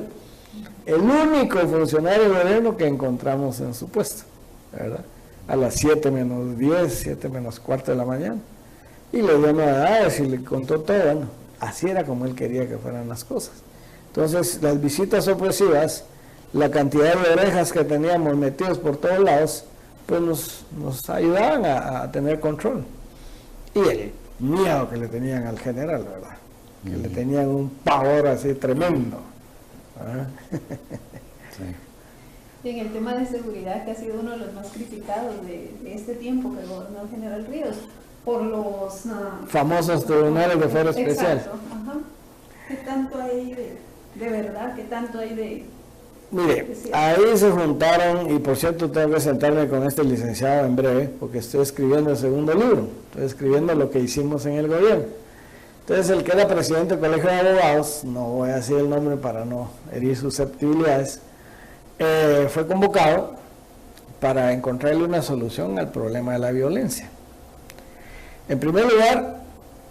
el único funcionario de gobierno que encontramos en su puesto, ¿verdad? A las 7:10, 7:15 de la mañana. Y le dio novedades y le contó todo. Bueno, así era como él quería que fueran las cosas. Entonces, las visitas sorpresivas, la cantidad de orejas que teníamos metidos por todos lados, pues nos ayudaban a tener control. Y el miedo que le tenían al general, ¿verdad? Que le tenían un pavor así tremendo. Sí. En el tema de seguridad, que ha sido uno de los más criticados de este tiempo que gobernó el general Ríos, por los famosos tribunales de fuero especial. Exacto, ajá. ¿Qué tanto hay de verdad? ¿Qué tanto hay de...? Mire, ahí se juntaron, y por cierto tengo que sentarme con este licenciado en breve, porque estoy escribiendo el segundo libro, estoy escribiendo lo que hicimos en el gobierno. Entonces el que era presidente del Colegio de Abogados, no voy a decir el nombre para no herir susceptibilidades, fue convocado para encontrarle una solución al problema de la violencia. En primer lugar,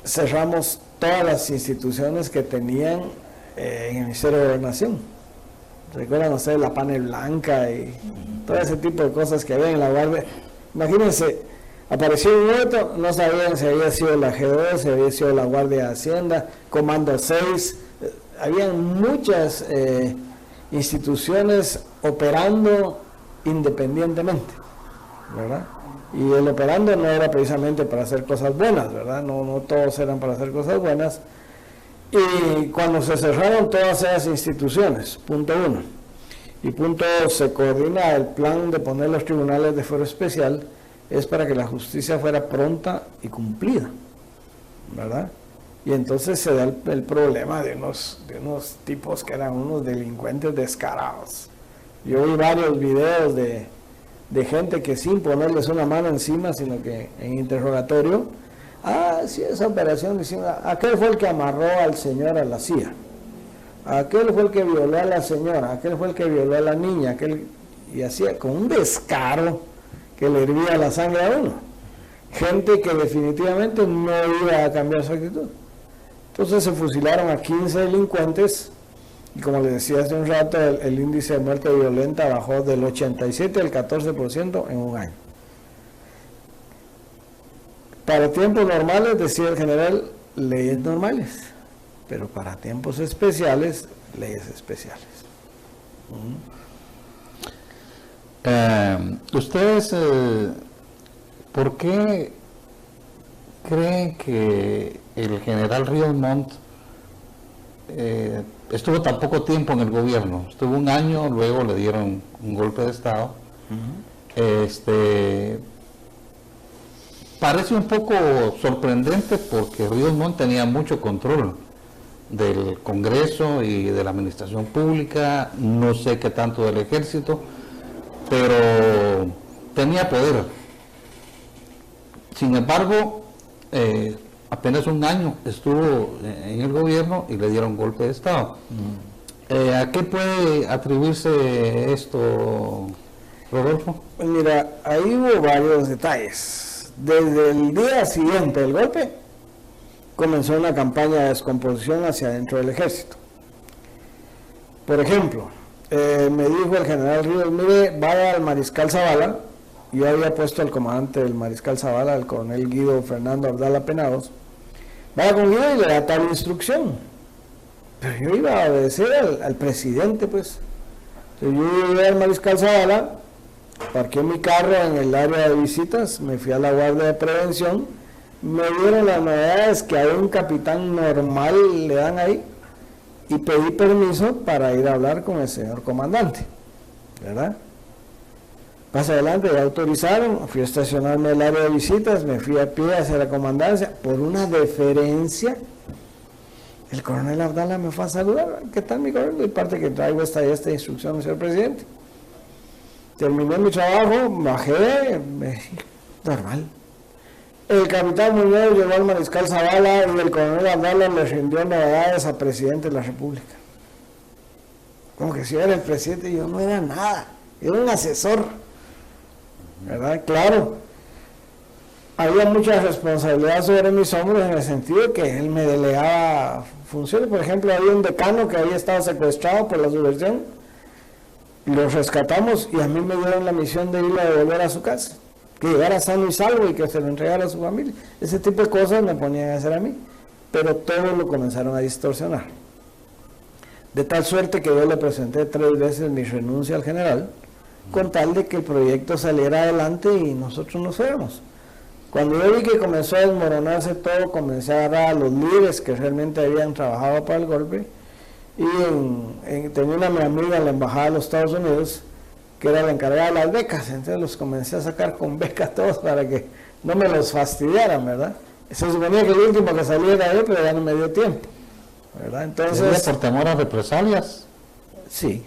cerramos todas las instituciones que tenían en el Ministerio de Gobernación. ¿Recuerdan ustedes la Pane Blanca y todo ese tipo de cosas que había en la Guardia? Imagínense, apareció un muerto, no sabían si había sido la G2, si había sido la Guardia de Hacienda, Comando 6, habían muchas instituciones operando independientemente, ¿verdad? Y el operando no era precisamente para hacer cosas buenas, ¿verdad? No todos eran para hacer cosas buenas. Y cuando se cerraron todas esas instituciones, punto 1, y punto 2, se coordina el plan de poner los tribunales de fuero especial, es para que la justicia fuera pronta y cumplida, ¿verdad? Y entonces se da el problema de unos tipos que eran unos delincuentes descarados. Yo vi varios videos de gente que sin ponerles una mano encima, sino que en interrogatorio, sí, esa operación, diciendo, aquel fue el que amarró al señor a la CIA, aquel fue el que violó a la señora, aquel fue el que violó a la niña, y hacía con un descaro que le hervía la sangre a uno. Gente que definitivamente no iba a cambiar su actitud. Entonces se fusilaron a 15 delincuentes, y como les decía hace un rato, el índice de muerte violenta bajó del 87 al 14% en un año. Para tiempos normales, decía el general, leyes normales, pero para tiempos especiales, leyes especiales. ¿Ustedes por qué creen que el general Ríos Montt estuvo tan poco tiempo en el gobierno? Estuvo un año, luego le dieron un golpe de estado. Parece un poco sorprendente porque Ríos Montt tenía mucho control del Congreso y de la administración pública, no sé qué tanto del ejército, pero tenía poder. Sin embargo, apenas un año estuvo en el gobierno y le dieron golpe de estado. ¿A qué puede atribuirse esto, Rodolfo? Pues mira, ahí hubo varios detalles. Desde el día siguiente del golpe, comenzó una campaña de descomposición hacia dentro del ejército. Por ejemplo, me dijo el general Ríos, mire, vaya al mariscal Zavala. Yo había puesto al comandante del mariscal Zavala, al coronel Guido Fernando Abdala Penados, vaya con Guido y le da tal instrucción. Pero yo iba a obedecer al presidente, pues. Entonces yo llegué al mariscal Zavala, parqué mi carro en el área de visitas, me fui a la guardia de prevención, me dieron las novedades que a un capitán normal le dan ahí y pedí permiso para ir a hablar con el señor comandante, ¿verdad? Más adelante ya autorizaron, fui a estacionarme en el área de visitas, me fui a pie hacia la comandancia, por una deferencia, el coronel Abdala me fue a saludar, ¿qué tal mi coronel? Y parte que traigo esta instrucción, señor presidente. Terminé mi trabajo, bajé, normal. El capitán Muñoz llegó al mariscal Zavala y el coronel Abdala le rindió novedades al presidente de la República. Como que si yo era el presidente, yo no era nada, yo era un asesor, ¿verdad? Claro, había mucha responsabilidad sobre mis hombros en el sentido de que él me delegaba funciones. Por ejemplo, había un decano que había estado secuestrado por la subversión. Lo rescatamos y a mí me dieron la misión de irlo a devolver a su casa, que llegara sano y salvo y que se lo entregara a su familia. Ese tipo de cosas me ponían a hacer a mí, pero todos lo comenzaron a distorsionar. De tal suerte que yo le presenté 3 veces mi renuncia al general, con tal de que el proyecto saliera adelante y nosotros nos fuéramos. Cuando yo vi que comenzó a desmoronarse todo, comencé a agarrar a los líderes que realmente habían trabajado para el golpe. Y tenía una mi amiga en la embajada de los Estados Unidos que era la encargada de las becas, entonces los comencé a sacar con becas todos para que no me los fastidiaran, ¿verdad? Se suponía que el último que saliera ahí, pero ya no me dio tiempo, ¿verdad? Entonces, ¿por temor a represalias? Sí.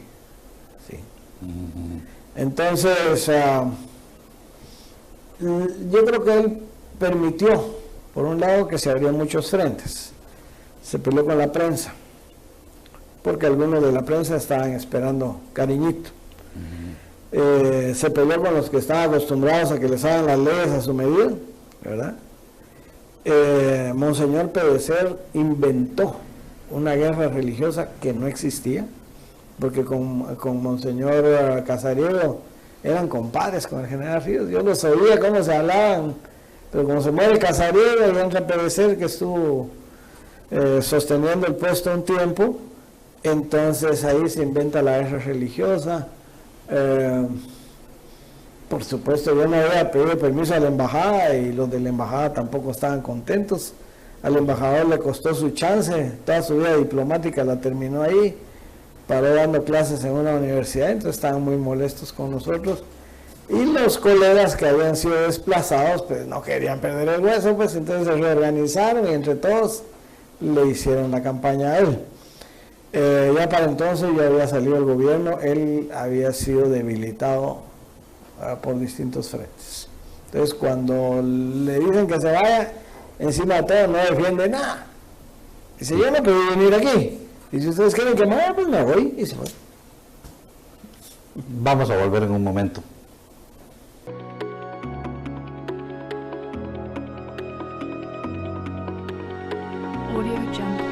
Entonces, yo creo que él permitió, por un lado, que se abrieran muchos frentes. Se peleó con la prensa, porque algunos de la prensa estaban esperando cariñito. Se peleó con los que estaban acostumbrados a que les hagan las leyes a su medida, ¿verdad? Monseñor Pedecer inventó una guerra religiosa que no existía, porque con Monseñor Casariego eran compadres con el general Ríos. Yo los oía cómo se hablaban, pero como se muere Casariego y entra Pedecer, que estuvo sosteniendo el puesto un tiempo, entonces ahí se inventa la guerra religiosa. Por supuesto, yo no había pedido permiso a la embajada y los de la embajada tampoco estaban contentos. Al embajador le costó su chance, toda su vida diplomática la terminó ahí, paró dando clases en una universidad, entonces estaban muy molestos con nosotros. Y los colegas que habían sido desplazados, pues no querían perder el hueso, pues entonces se reorganizaron y entre todos le hicieron la campaña a él. Ya para entonces ya había salido el gobierno, él había sido debilitado por distintos frentes. Entonces cuando le dicen que se vaya, encima de todo no defiende nada. Dice, yo no puedo venir aquí. Y si ustedes quieren que me vaya, pues me voy. Y se fue. Vamos a volver en un momento. Audio Jungle. Audio Jungle.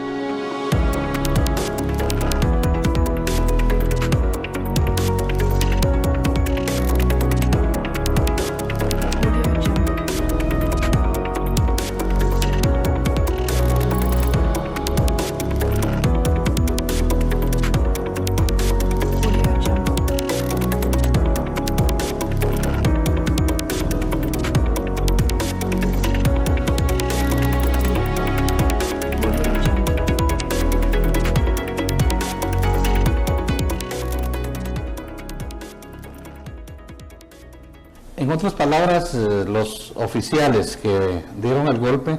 otras palabras, los oficiales que dieron el golpe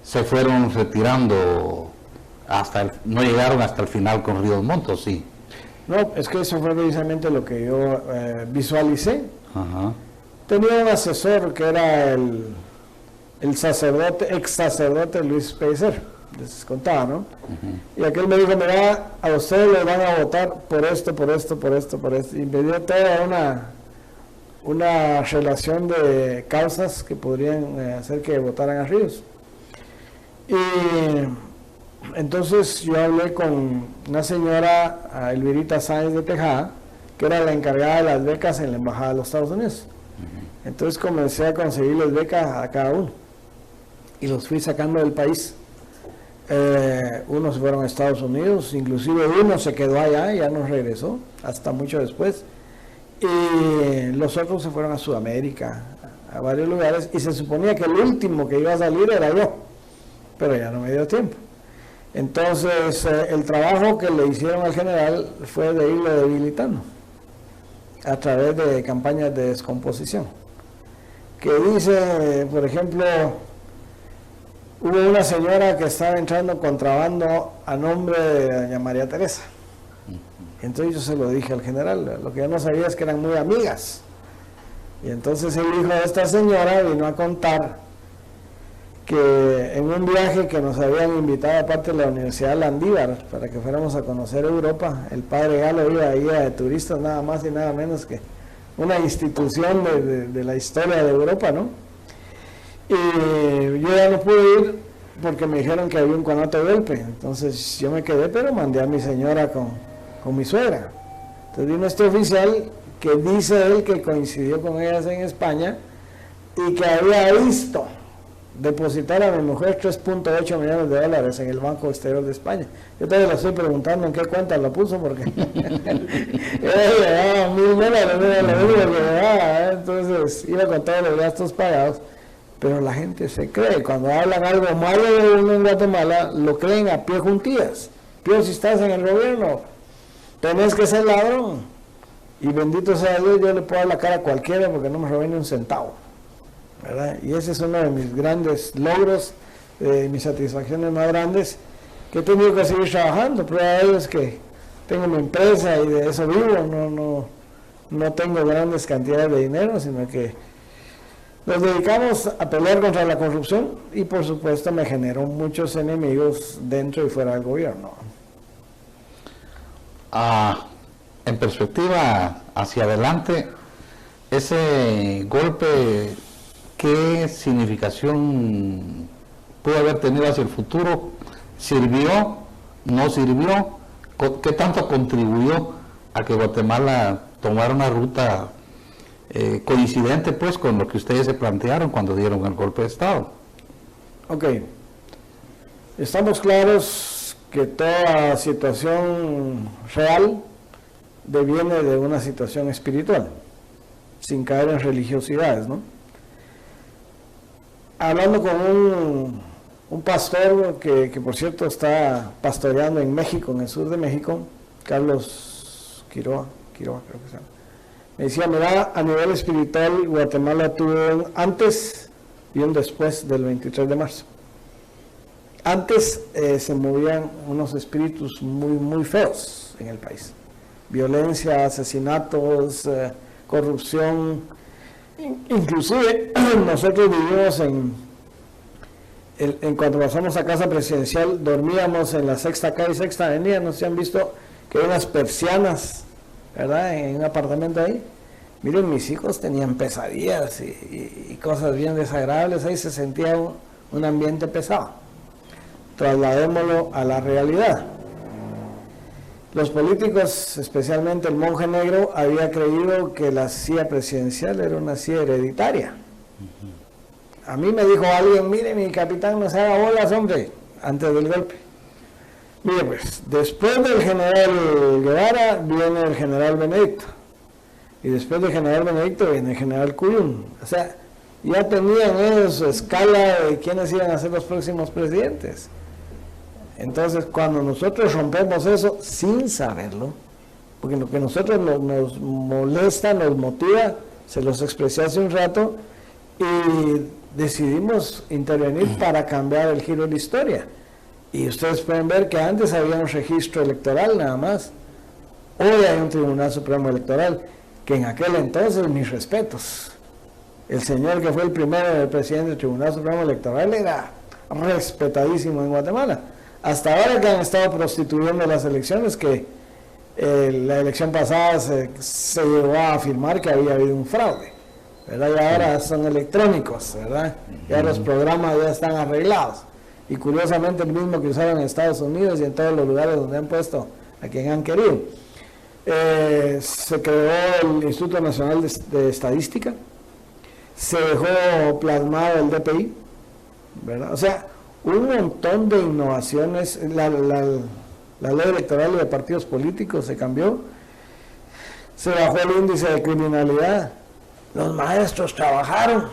se fueron retirando no llegaron hasta el final con Ríos Montt, ¿o sí? No, es que eso fue precisamente lo que yo visualicé. Ajá. Tenía un asesor que era el ex sacerdote Luis Pellicer, les contaba, ¿no? Y aquel me dijo, mira, a ustedes les van a votar por esto, y me dio toda una relación de causas que podrían hacer que votaran a Ríos. Y entonces yo hablé con una señora, Elvirita Sáenz de Tejada, que era la encargada de las becas en la Embajada de los Estados Unidos. Entonces comencé a conseguirles becas a cada uno y los fui sacando del país. Unos se fueron a Estados Unidos, inclusive uno se quedó allá y ya no regresó hasta mucho después, y los otros se fueron a Sudamérica, a varios lugares, y se suponía que el último que iba a salir era yo, pero ya no me dio tiempo. Entonces el trabajo que le hicieron al general fue de irlo debilitando a través de campañas de descomposición, que dice, por ejemplo, hubo una señora que estaba entrando contrabando a nombre de doña María Teresa. Entonces yo se lo dije al general, lo que yo no sabía es que eran muy amigas. Y entonces el hijo de esta señora vino a contar que en un viaje que nos habían invitado aparte de la Universidad Landívar para que fuéramos a conocer Europa, el padre Galo iba ahí de turistas nada más y nada menos que una institución de la historia de Europa, ¿no? Y yo ya no pude ir porque me dijeron que había un conato de golpe, entonces yo me quedé, pero mandé a mi señora con mi suegra. Entonces vino este oficial que dice él que coincidió con ellas en España y que había visto depositar a mi mujer $3.8 millones en el Banco Exterior de España. Yo todavía le estoy preguntando en qué cuenta lo puso porque entonces iba con todos los gastos pagados, pero la gente se cree, cuando hablan algo malo de uno en Guatemala, lo creen a pie juntillas. Pero si estás en el gobierno, tenés que ser ladrón, y bendito sea Dios, yo le puedo dar la cara a cualquiera porque no me robé ni un centavo, ¿verdad? Y ese es uno de mis grandes logros, mis satisfacciones más grandes, que he tenido que seguir trabajando. Prueba de ello es que tengo mi empresa y de eso vivo, no tengo grandes cantidades de dinero, sino que nos dedicamos a pelear contra la corrupción y por supuesto me generó muchos enemigos dentro y fuera del gobierno. En perspectiva hacia adelante, ese golpe, ¿qué significación pudo haber tenido hacia el futuro? ¿Sirvió? ¿No sirvió? ¿Qué tanto contribuyó a que Guatemala tomara una ruta coincidente pues con lo que ustedes se plantearon cuando dieron el golpe de Estado? Ok, estamos claros que toda situación real deviene de una situación espiritual, sin caer en religiosidades, ¿no? Hablando con un pastor que por cierto está pastoreando en México, en el sur de México, Carlos Quiroa creo que se llama, me decía, mira, a nivel espiritual Guatemala tuvo un antes y un después del 23 de marzo. Antes se movían unos espíritus muy feos en el país. Violencia, asesinatos, corrupción. Inclusive nosotros vivimos en cuando pasamos a casa presidencial, dormíamos en la Sexta Calle y Sexta Avenida. No se han visto que hay unas persianas, ¿verdad?, en un apartamento ahí. Miren, mis hijos tenían pesadillas y cosas bien desagradables. Ahí se sentía un ambiente pesado. Trasladémoslo a la realidad. Los políticos, especialmente el monje negro, había creído que la silla presidencial era una silla hereditaria. A mí me dijo alguien, mire, mi capitán, no se haga bolas, hombre, antes del golpe. Mire, pues, después del general Guevara viene el general Benedicto. Y después del general Benedicto viene el general Cuyum. O sea, ya tenían ellos su escala de quiénes iban a ser los próximos presidentes. Entonces, cuando nosotros rompemos eso sin saberlo, porque lo que a nosotros nos molesta, nos motiva, se los expresé hace un rato, y decidimos intervenir para cambiar el giro de la historia. Y ustedes pueden ver que antes había un registro electoral nada más. Hoy hay un Tribunal Supremo Electoral, que en aquel entonces, mis respetos, el señor que fue el primero presidente del Tribunal Supremo Electoral era respetadísimo en Guatemala. Hasta ahora que han estado prostituyendo las elecciones, que la elección pasada se llegó a afirmar que había habido un fraude, ¿verdad? Y ahora son electrónicos, ¿verdad? Ya los programas ya están arreglados. Y curiosamente el mismo que usaron en Estados Unidos y en todos los lugares donde han puesto a quien han querido. Se creó el Instituto Nacional de Estadística, se dejó plasmado el DPI, ¿verdad? O sea, un montón de innovaciones. La ley electoral de partidos políticos se cambió, se bajó el índice de criminalidad, los maestros trabajaron.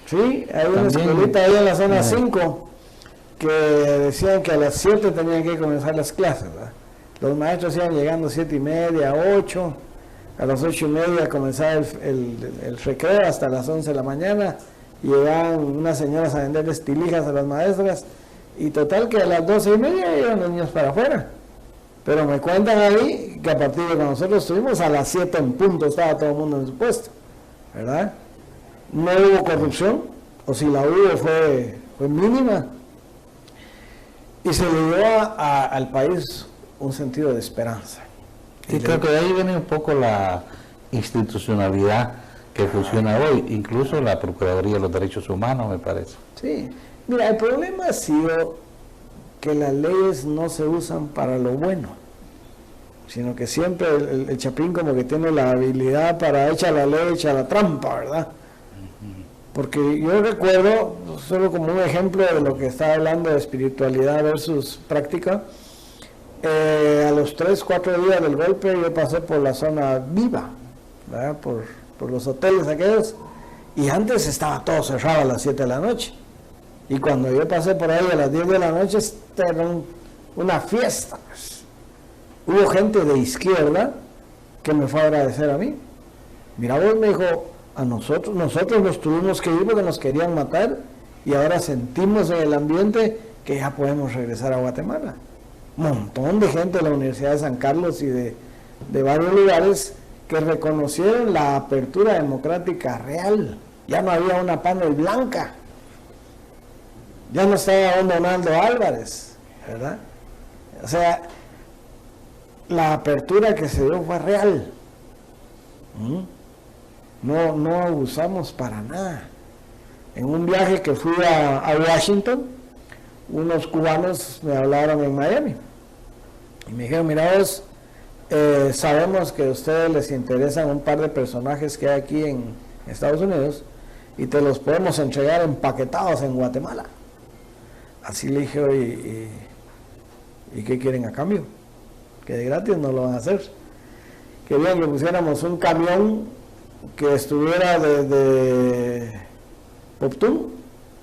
Sí, hay una escuelita ahí en la zona 5 que decían que a las 7 tenían que comenzar las clases, ¿verdad? Los maestros iban llegando 7:30, 8, a las 8:30 comenzaba el recreo hasta las 11 de la mañana, y llegaban unas señoras a venderles tilijas a las maestras, y total que a las 12:30 iban los niños para afuera. Pero me cuentan ahí que a partir de cuando nosotros estuvimos, a las 7 en punto estaba todo el mundo en su puesto, ¿verdad? No hubo corrupción, o si la hubo fue mínima, y se le dio al país un sentido de esperanza. Y creo que de ahí viene un poco la institucionalidad que funciona hoy, incluso la Procuraduría de los Derechos Humanos, me parece. Sí, mira, el problema ha sido que las leyes no se usan para lo bueno, sino que siempre el Chapín como que tiene la habilidad para echar la ley, echar la trampa, ¿verdad? Porque yo recuerdo, solo como un ejemplo de lo que estaba hablando de espiritualidad versus práctica, a los 3-4 días del golpe yo pasé por la zona viva, ¿verdad? Por los hoteles aquellos, y antes estaba todo cerrado a las 7 de la noche, y cuando yo pasé por ahí a las 10 de la noche era una fiesta, pues. Hubo gente de izquierda que me fue a agradecer a mí. Mira, vos, me dijo, a nosotros nos tuvimos que ir porque nos querían matar, y ahora sentimos en el ambiente que ya podemos regresar a Guatemala. Un montón de gente de la Universidad de San Carlos y de varios lugares que reconocieron la apertura democrática real. Ya no había una panel blanca, ya no estaba un Donaldo Álvarez, ¿verdad? O sea, la apertura que se dio fue real. No abusamos para nada. En un viaje que fui a Washington, unos cubanos me hablaron en Miami y me dijeron, mira vos, sabemos que a ustedes les interesan un par de personajes que hay aquí en Estados Unidos y te los podemos entregar empaquetados en Guatemala. Así le dije, oye, ¿y qué quieren a cambio? Que de gratis no lo van a hacer. Querían que pusiéramos un camión que estuviera desde Poptún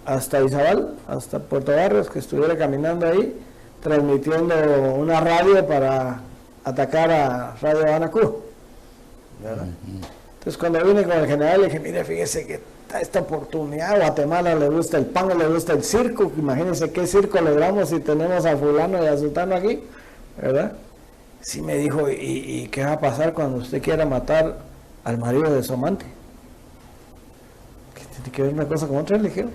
hasta Izabal, hasta Puerto Barrios, que estuviera caminando ahí, transmitiendo una radio para atacar a Radio Habana, Cuba. Entonces cuando vine con el general le dije, mire, fíjese que esta oportunidad, a Guatemala le gusta el pan, le gusta el circo, imagínense qué circo logramos si tenemos a fulano y a sultano aquí, ¿verdad? Sí me dijo, ¿y qué va a pasar cuando usted quiera matar al marido de su amante? ¿Qué tiene que ver una cosa con otra? Le dije,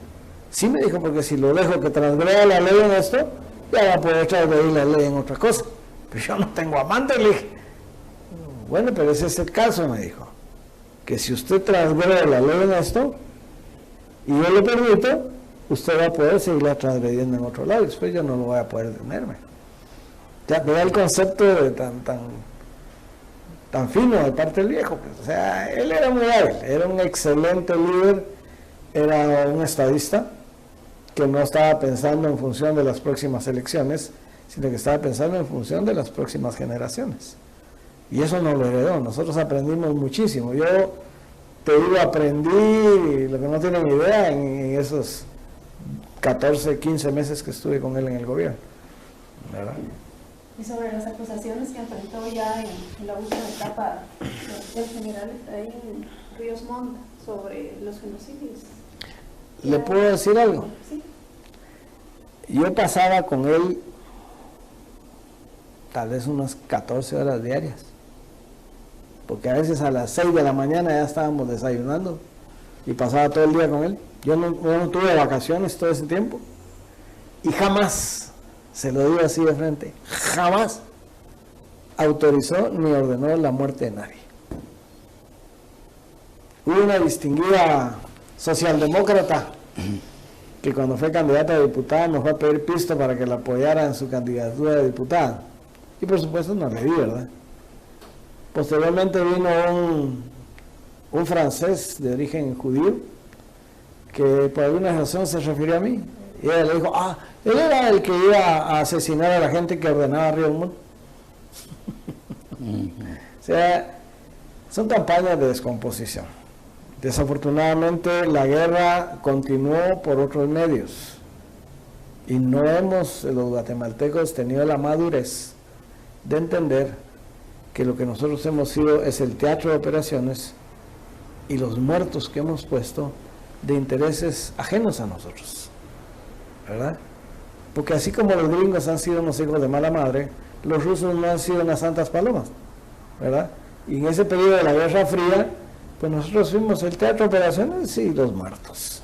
sí, me dijo, porque si lo dejo que transgreda la ley en esto, ya va a poder transgredir la ley en otra cosa. Pero yo no tengo amante, le dije. Bueno, pero ese es el caso, me dijo, que si usted transgrede la ley en esto, y yo lo permito, usted va a poder seguirla transgrediendo en otro lado, y después yo no lo voy a poder detenerme. Ya, vea el concepto de tan fino de parte del viejo, pues. O sea, él era muy hábil, era un excelente líder, era un estadista que no estaba pensando en función de las próximas elecciones, sino que estaba pensando en función de las próximas generaciones. Y eso nos lo heredó, nosotros aprendimos muchísimo. Yo te digo, aprendí lo que no tienen idea en esos 14, 15 meses que estuve con él en el gobierno, ¿verdad? Y sobre las acusaciones que enfrentó ya en la última etapa del general Efraín Ríos Montt sobre los genocidios. ¿Le puedo decir algo? Sí. Yo pasaba con él tal vez unas 14 horas diarias, porque a veces a las 6 de la mañana ya estábamos desayunando y pasaba todo el día con él. Yo no tuve vacaciones todo ese tiempo y jamás, se lo digo así de frente, jamás autorizó ni ordenó la muerte de nadie. Hubo una distinguida socialdemócrata que cuando fue candidata a diputada nos fue a pedir pisto para que la apoyara en su candidatura de diputada. Y por supuesto no le di, ¿verdad? Posteriormente vino un francés de origen judío que por alguna razón se refirió a mí. Y ella le dijo, él era el que iba a asesinar a la gente que ordenaba Ríos Montt. O sea, son campañas de descomposición. Desafortunadamente la guerra continuó por otros medios y no hemos, los guatemaltecos, tenido la madurez de entender que lo que nosotros hemos sido es el teatro de operaciones y los muertos que hemos puesto de intereses ajenos a nosotros, ¿verdad? Porque así como los gringos han sido unos hijos de mala madre, los rusos no han sido unas santas palomas, ¿verdad? Y en ese periodo de la Guerra Fría, pues nosotros fuimos el teatro de operaciones y los muertos.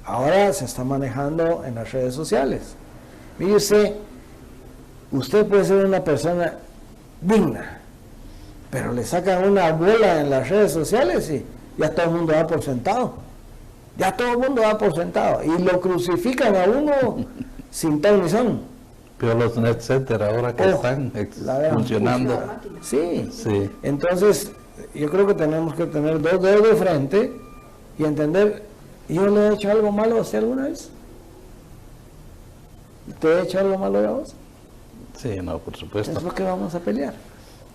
Ahora se está manejando en las redes sociales. Mire usted puede ser una persona digna, pero le sacan una bola en las redes sociales y ya todo el mundo da por sentado. Ya todo el mundo da por sentado. Y lo crucifican a uno sin ton ni son. Pero los net center ahora que están funcionando. Sí. Sí. Entonces, yo creo que tenemos que tener dos dedos de frente y entender, ¿yo le he hecho algo malo a usted alguna vez? ¿Te he hecho algo malo a vos? Sí, no, por supuesto. Es lo que vamos a pelear.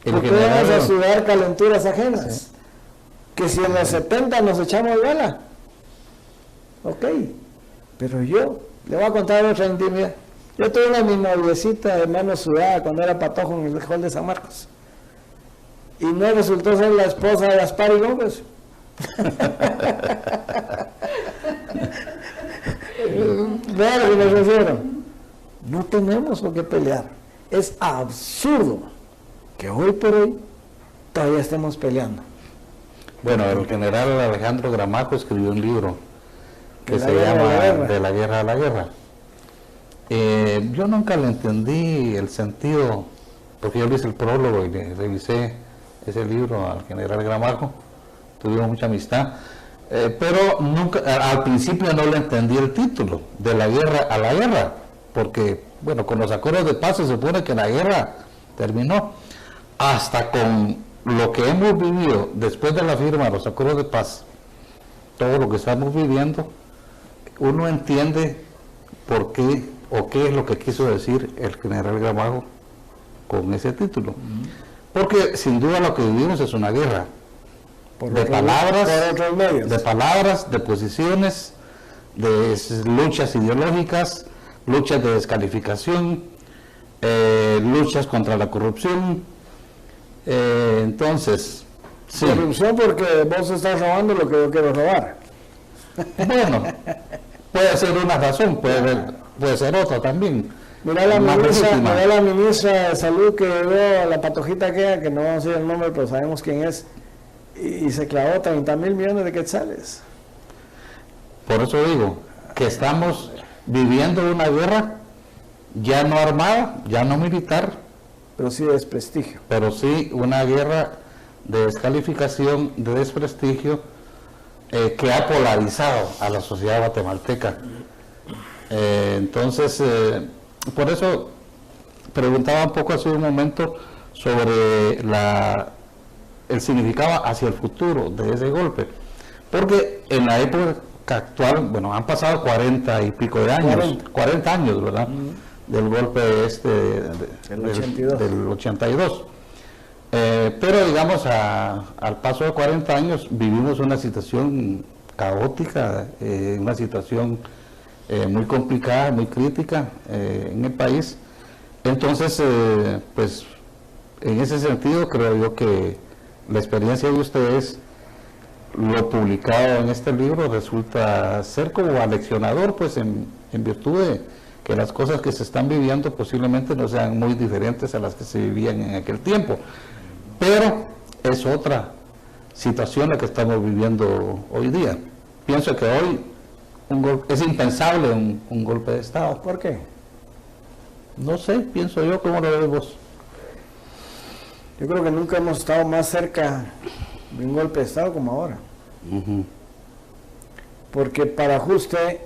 El Porque general- vamos a sudar calenturas ajenas. Sí. Que si en los 70 nos echamos bala. Ok. Pero yo, le voy a contar otra intimidad. Yo tuve una mi noviecita de mano sudada cuando era patojo en el Hall de San Marcos. Y no resultó ser la esposa de Gaspar y Gómez. Vean a lo que me refiero. No tenemos por qué pelear. Es absurdo que hoy por hoy todavía estemos peleando. Bueno, el general Alejandro Gramajo escribió un libro que De la se guerra a la llama guerra. De la guerra a la guerra. Yo nunca le entendí el sentido, porque yo le hice el prólogo y le revisé ese libro al general Gramajo, tuvimos mucha amistad, pero nunca, al principio no le entendí el título, De la guerra a la guerra, porque, bueno, con los acuerdos de paz se supone que la guerra terminó, hasta con lo que hemos vivido después de la firma de los acuerdos de paz, todo lo que estamos viviendo, uno entiende por qué o qué es lo que quiso decir el general Gramajo con ese título. Porque sin duda lo que vivimos es una guerra de palabras, por otros medios. de palabras, de posiciones, de luchas ideológicas, luchas de descalificación, luchas contra la corrupción. Entonces, sí. Corrupción porque vos estás robando lo que yo quiero robar. Bueno, puede ser una razón, puede ser otra también. Mirá la Más legítima. ministra de Salud que veo la patojita aquella, que no vamos a decir el nombre, pero sabemos quién es, y se clavó 30,000 millones de quetzales. Por eso digo que estamos viviendo una guerra ya no armada, ya no militar, Pero sí de desprestigio. pero sí una guerra de descalificación, de desprestigio, que ha polarizado a la sociedad guatemalteca. Entonces, por eso preguntaba un poco hace un momento sobre el significado hacia el futuro de ese golpe, porque en la época actual, bueno, han pasado 40 y pico de años, 40 años, ¿verdad? Del golpe El 82. del 82. Pero digamos, al paso de 40 años vivimos una situación caótica, una situación muy complicada, muy crítica en el país, Entonces, pues en ese sentido creo yo que la experiencia de ustedes, lo publicado en este libro, resulta ser como aleccionador, pues en virtud de que las cosas que se están viviendo posiblemente no sean muy diferentes a las que se vivían en aquel tiempo. Pero es otra situación la que estamos viviendo hoy día. Pienso que hoy es impensable un golpe de Estado. ¿Por qué? No sé, pienso yo, ¿cómo lo ves vos? Yo creo que nunca hemos estado más cerca de un golpe de Estado como ahora. Uh-huh. Porque para ajuste,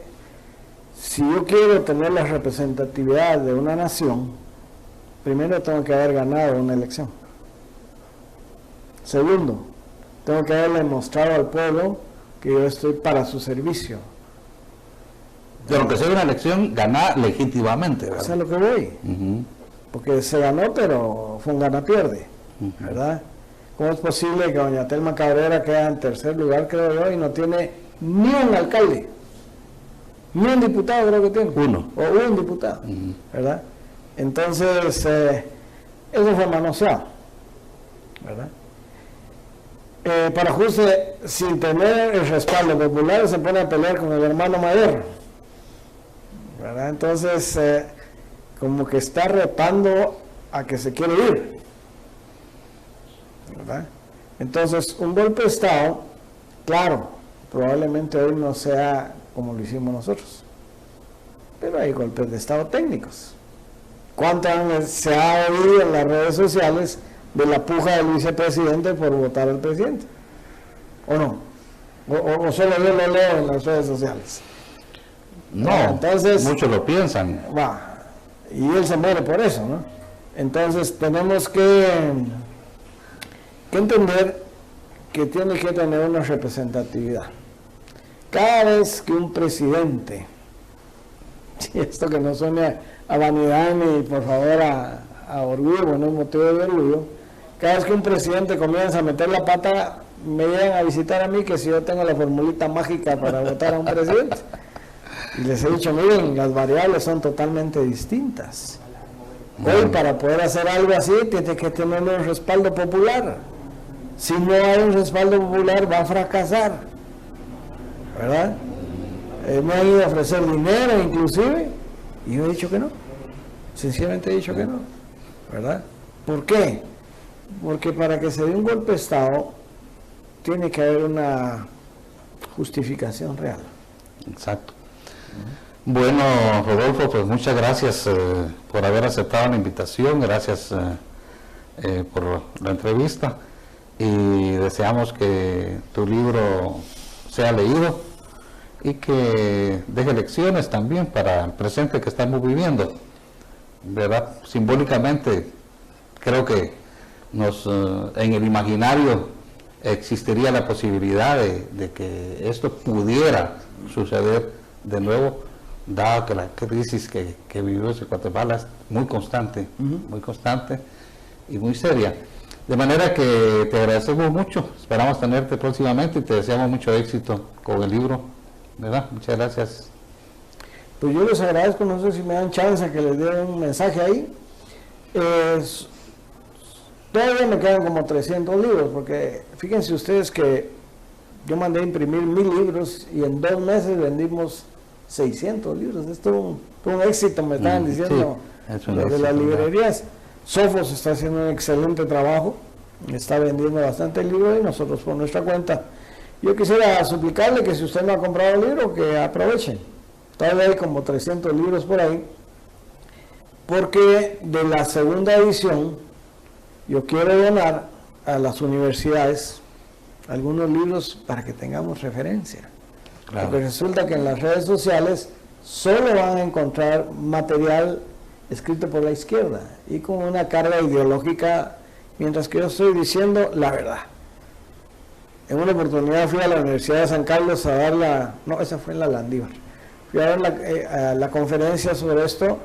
si yo quiero tener la representatividad de una nación, primero tengo que haber ganado una elección. Segundo, tengo que haberle mostrado al pueblo que yo estoy para su servicio. Pero que sea una elección ganada legítimamente, ¿verdad? Eso es lo que voy. Uh-huh. Porque se ganó, pero fue un gana-pierde, ¿verdad? ¿Cómo es posible que doña Telma Cabrera quede en tercer lugar, creo yo, y no tiene ni un alcalde? Ni un diputado creo que tiene. Uno. O un diputado, ¿verdad? Entonces, eso fue manoseado, ¿verdad? Para ajuste, sin tener el respaldo popular, se pone a pelear con el hermano mayor, ¿verdad? Entonces, como que está retando a que se quiere ir, ¿verdad? Entonces, un golpe de Estado, claro, probablemente hoy no sea como lo hicimos nosotros, pero hay golpes de Estado técnicos. ¿Cuánto se ha oído en las redes sociales de la puja del vicepresidente por votar al presidente? ¿O no? ¿O solo yo lo leo en las redes sociales? No, entonces, muchos lo piensan. Va, y él se muere por eso, ¿no? Entonces tenemos que entender que tiene que tener una representatividad. Cada vez que un presidente, y esto que no suene a vanidad ni por favor a orgullo, no es motivo de orgullo, cada vez que un presidente comienza a meter la pata, me llegan a visitar a mí que si yo tengo la formulita mágica para votar a un presidente. Y les he dicho, miren, las variables son totalmente distintas. Hoy para poder hacer algo así tiene que tener un respaldo popular. Si no hay un respaldo popular va a fracasar, ¿verdad? Me han ido a ofrecer dinero inclusive y yo he dicho que no. Sencillamente he dicho que no, ¿verdad? ¿Por qué? Porque para que se dé un golpe de Estado tiene que haber una justificación real. Exacto. Bueno, Rodolfo, pues muchas gracias por haber aceptado la invitación, gracias por la entrevista y deseamos que tu libro sea leído y que deje lecciones también para el presente que estamos viviendo, ¿verdad? Simbólicamente creo que en el imaginario existiría la posibilidad de que esto pudiera suceder de nuevo, dado que la crisis que vivió Guatemala es muy constante y muy seria. De manera que te agradecemos mucho, esperamos tenerte próximamente y te deseamos mucho éxito con el libro, ¿verdad? Muchas gracias. Pues yo les agradezco, no sé si me dan chance que les dé un mensaje ahí. Todavía me quedan como 300 libros, porque fíjense ustedes que yo mandé a imprimir 1000 libros y en 2 meses vendimos 600 libros. Esto es un éxito, me estaban diciendo de las librerías. Sofos está haciendo un excelente trabajo, está vendiendo bastante libros y nosotros por nuestra cuenta. Yo quisiera suplicarle que si usted no ha comprado el libro, que aprovechen. Todavía hay como 300 libros por ahí, porque de la segunda edición yo quiero donar a las universidades algunos libros para que tengamos referencia. Claro. Porque resulta que en las redes sociales solo van a encontrar material escrito por la izquierda y con una carga ideológica, mientras que yo estoy diciendo la verdad. En una oportunidad fui a la Universidad de San Carlos a dar esa fue en la Landívar. Fui a dar la conferencia sobre esto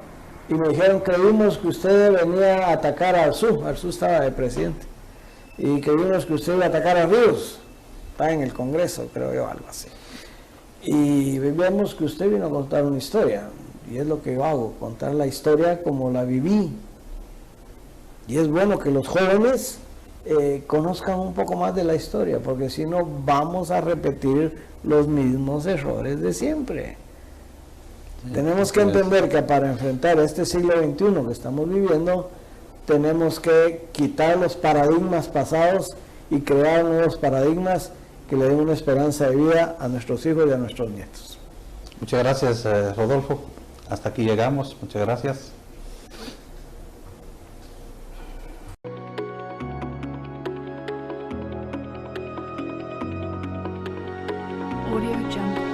y me dijeron, creímos que usted venía a atacar a Arzú estaba de presidente, y creímos que usted iba a atacar a Ríos, está en el Congreso, creo yo, algo así. Y vemos que usted vino a contar una historia. Y es lo que yo hago, contar la historia como la viví. Y es bueno que los jóvenes conozcan un poco más de la historia, porque si no vamos a repetir los mismos errores de siempre. Tenemos que entender que para enfrentar este siglo XXI que estamos viviendo, tenemos que quitar los paradigmas pasados y crear nuevos paradigmas que le den una esperanza de vida a nuestros hijos y a nuestros nietos. Muchas gracias, Rodolfo. Hasta aquí llegamos. Muchas gracias. Audio Jungle.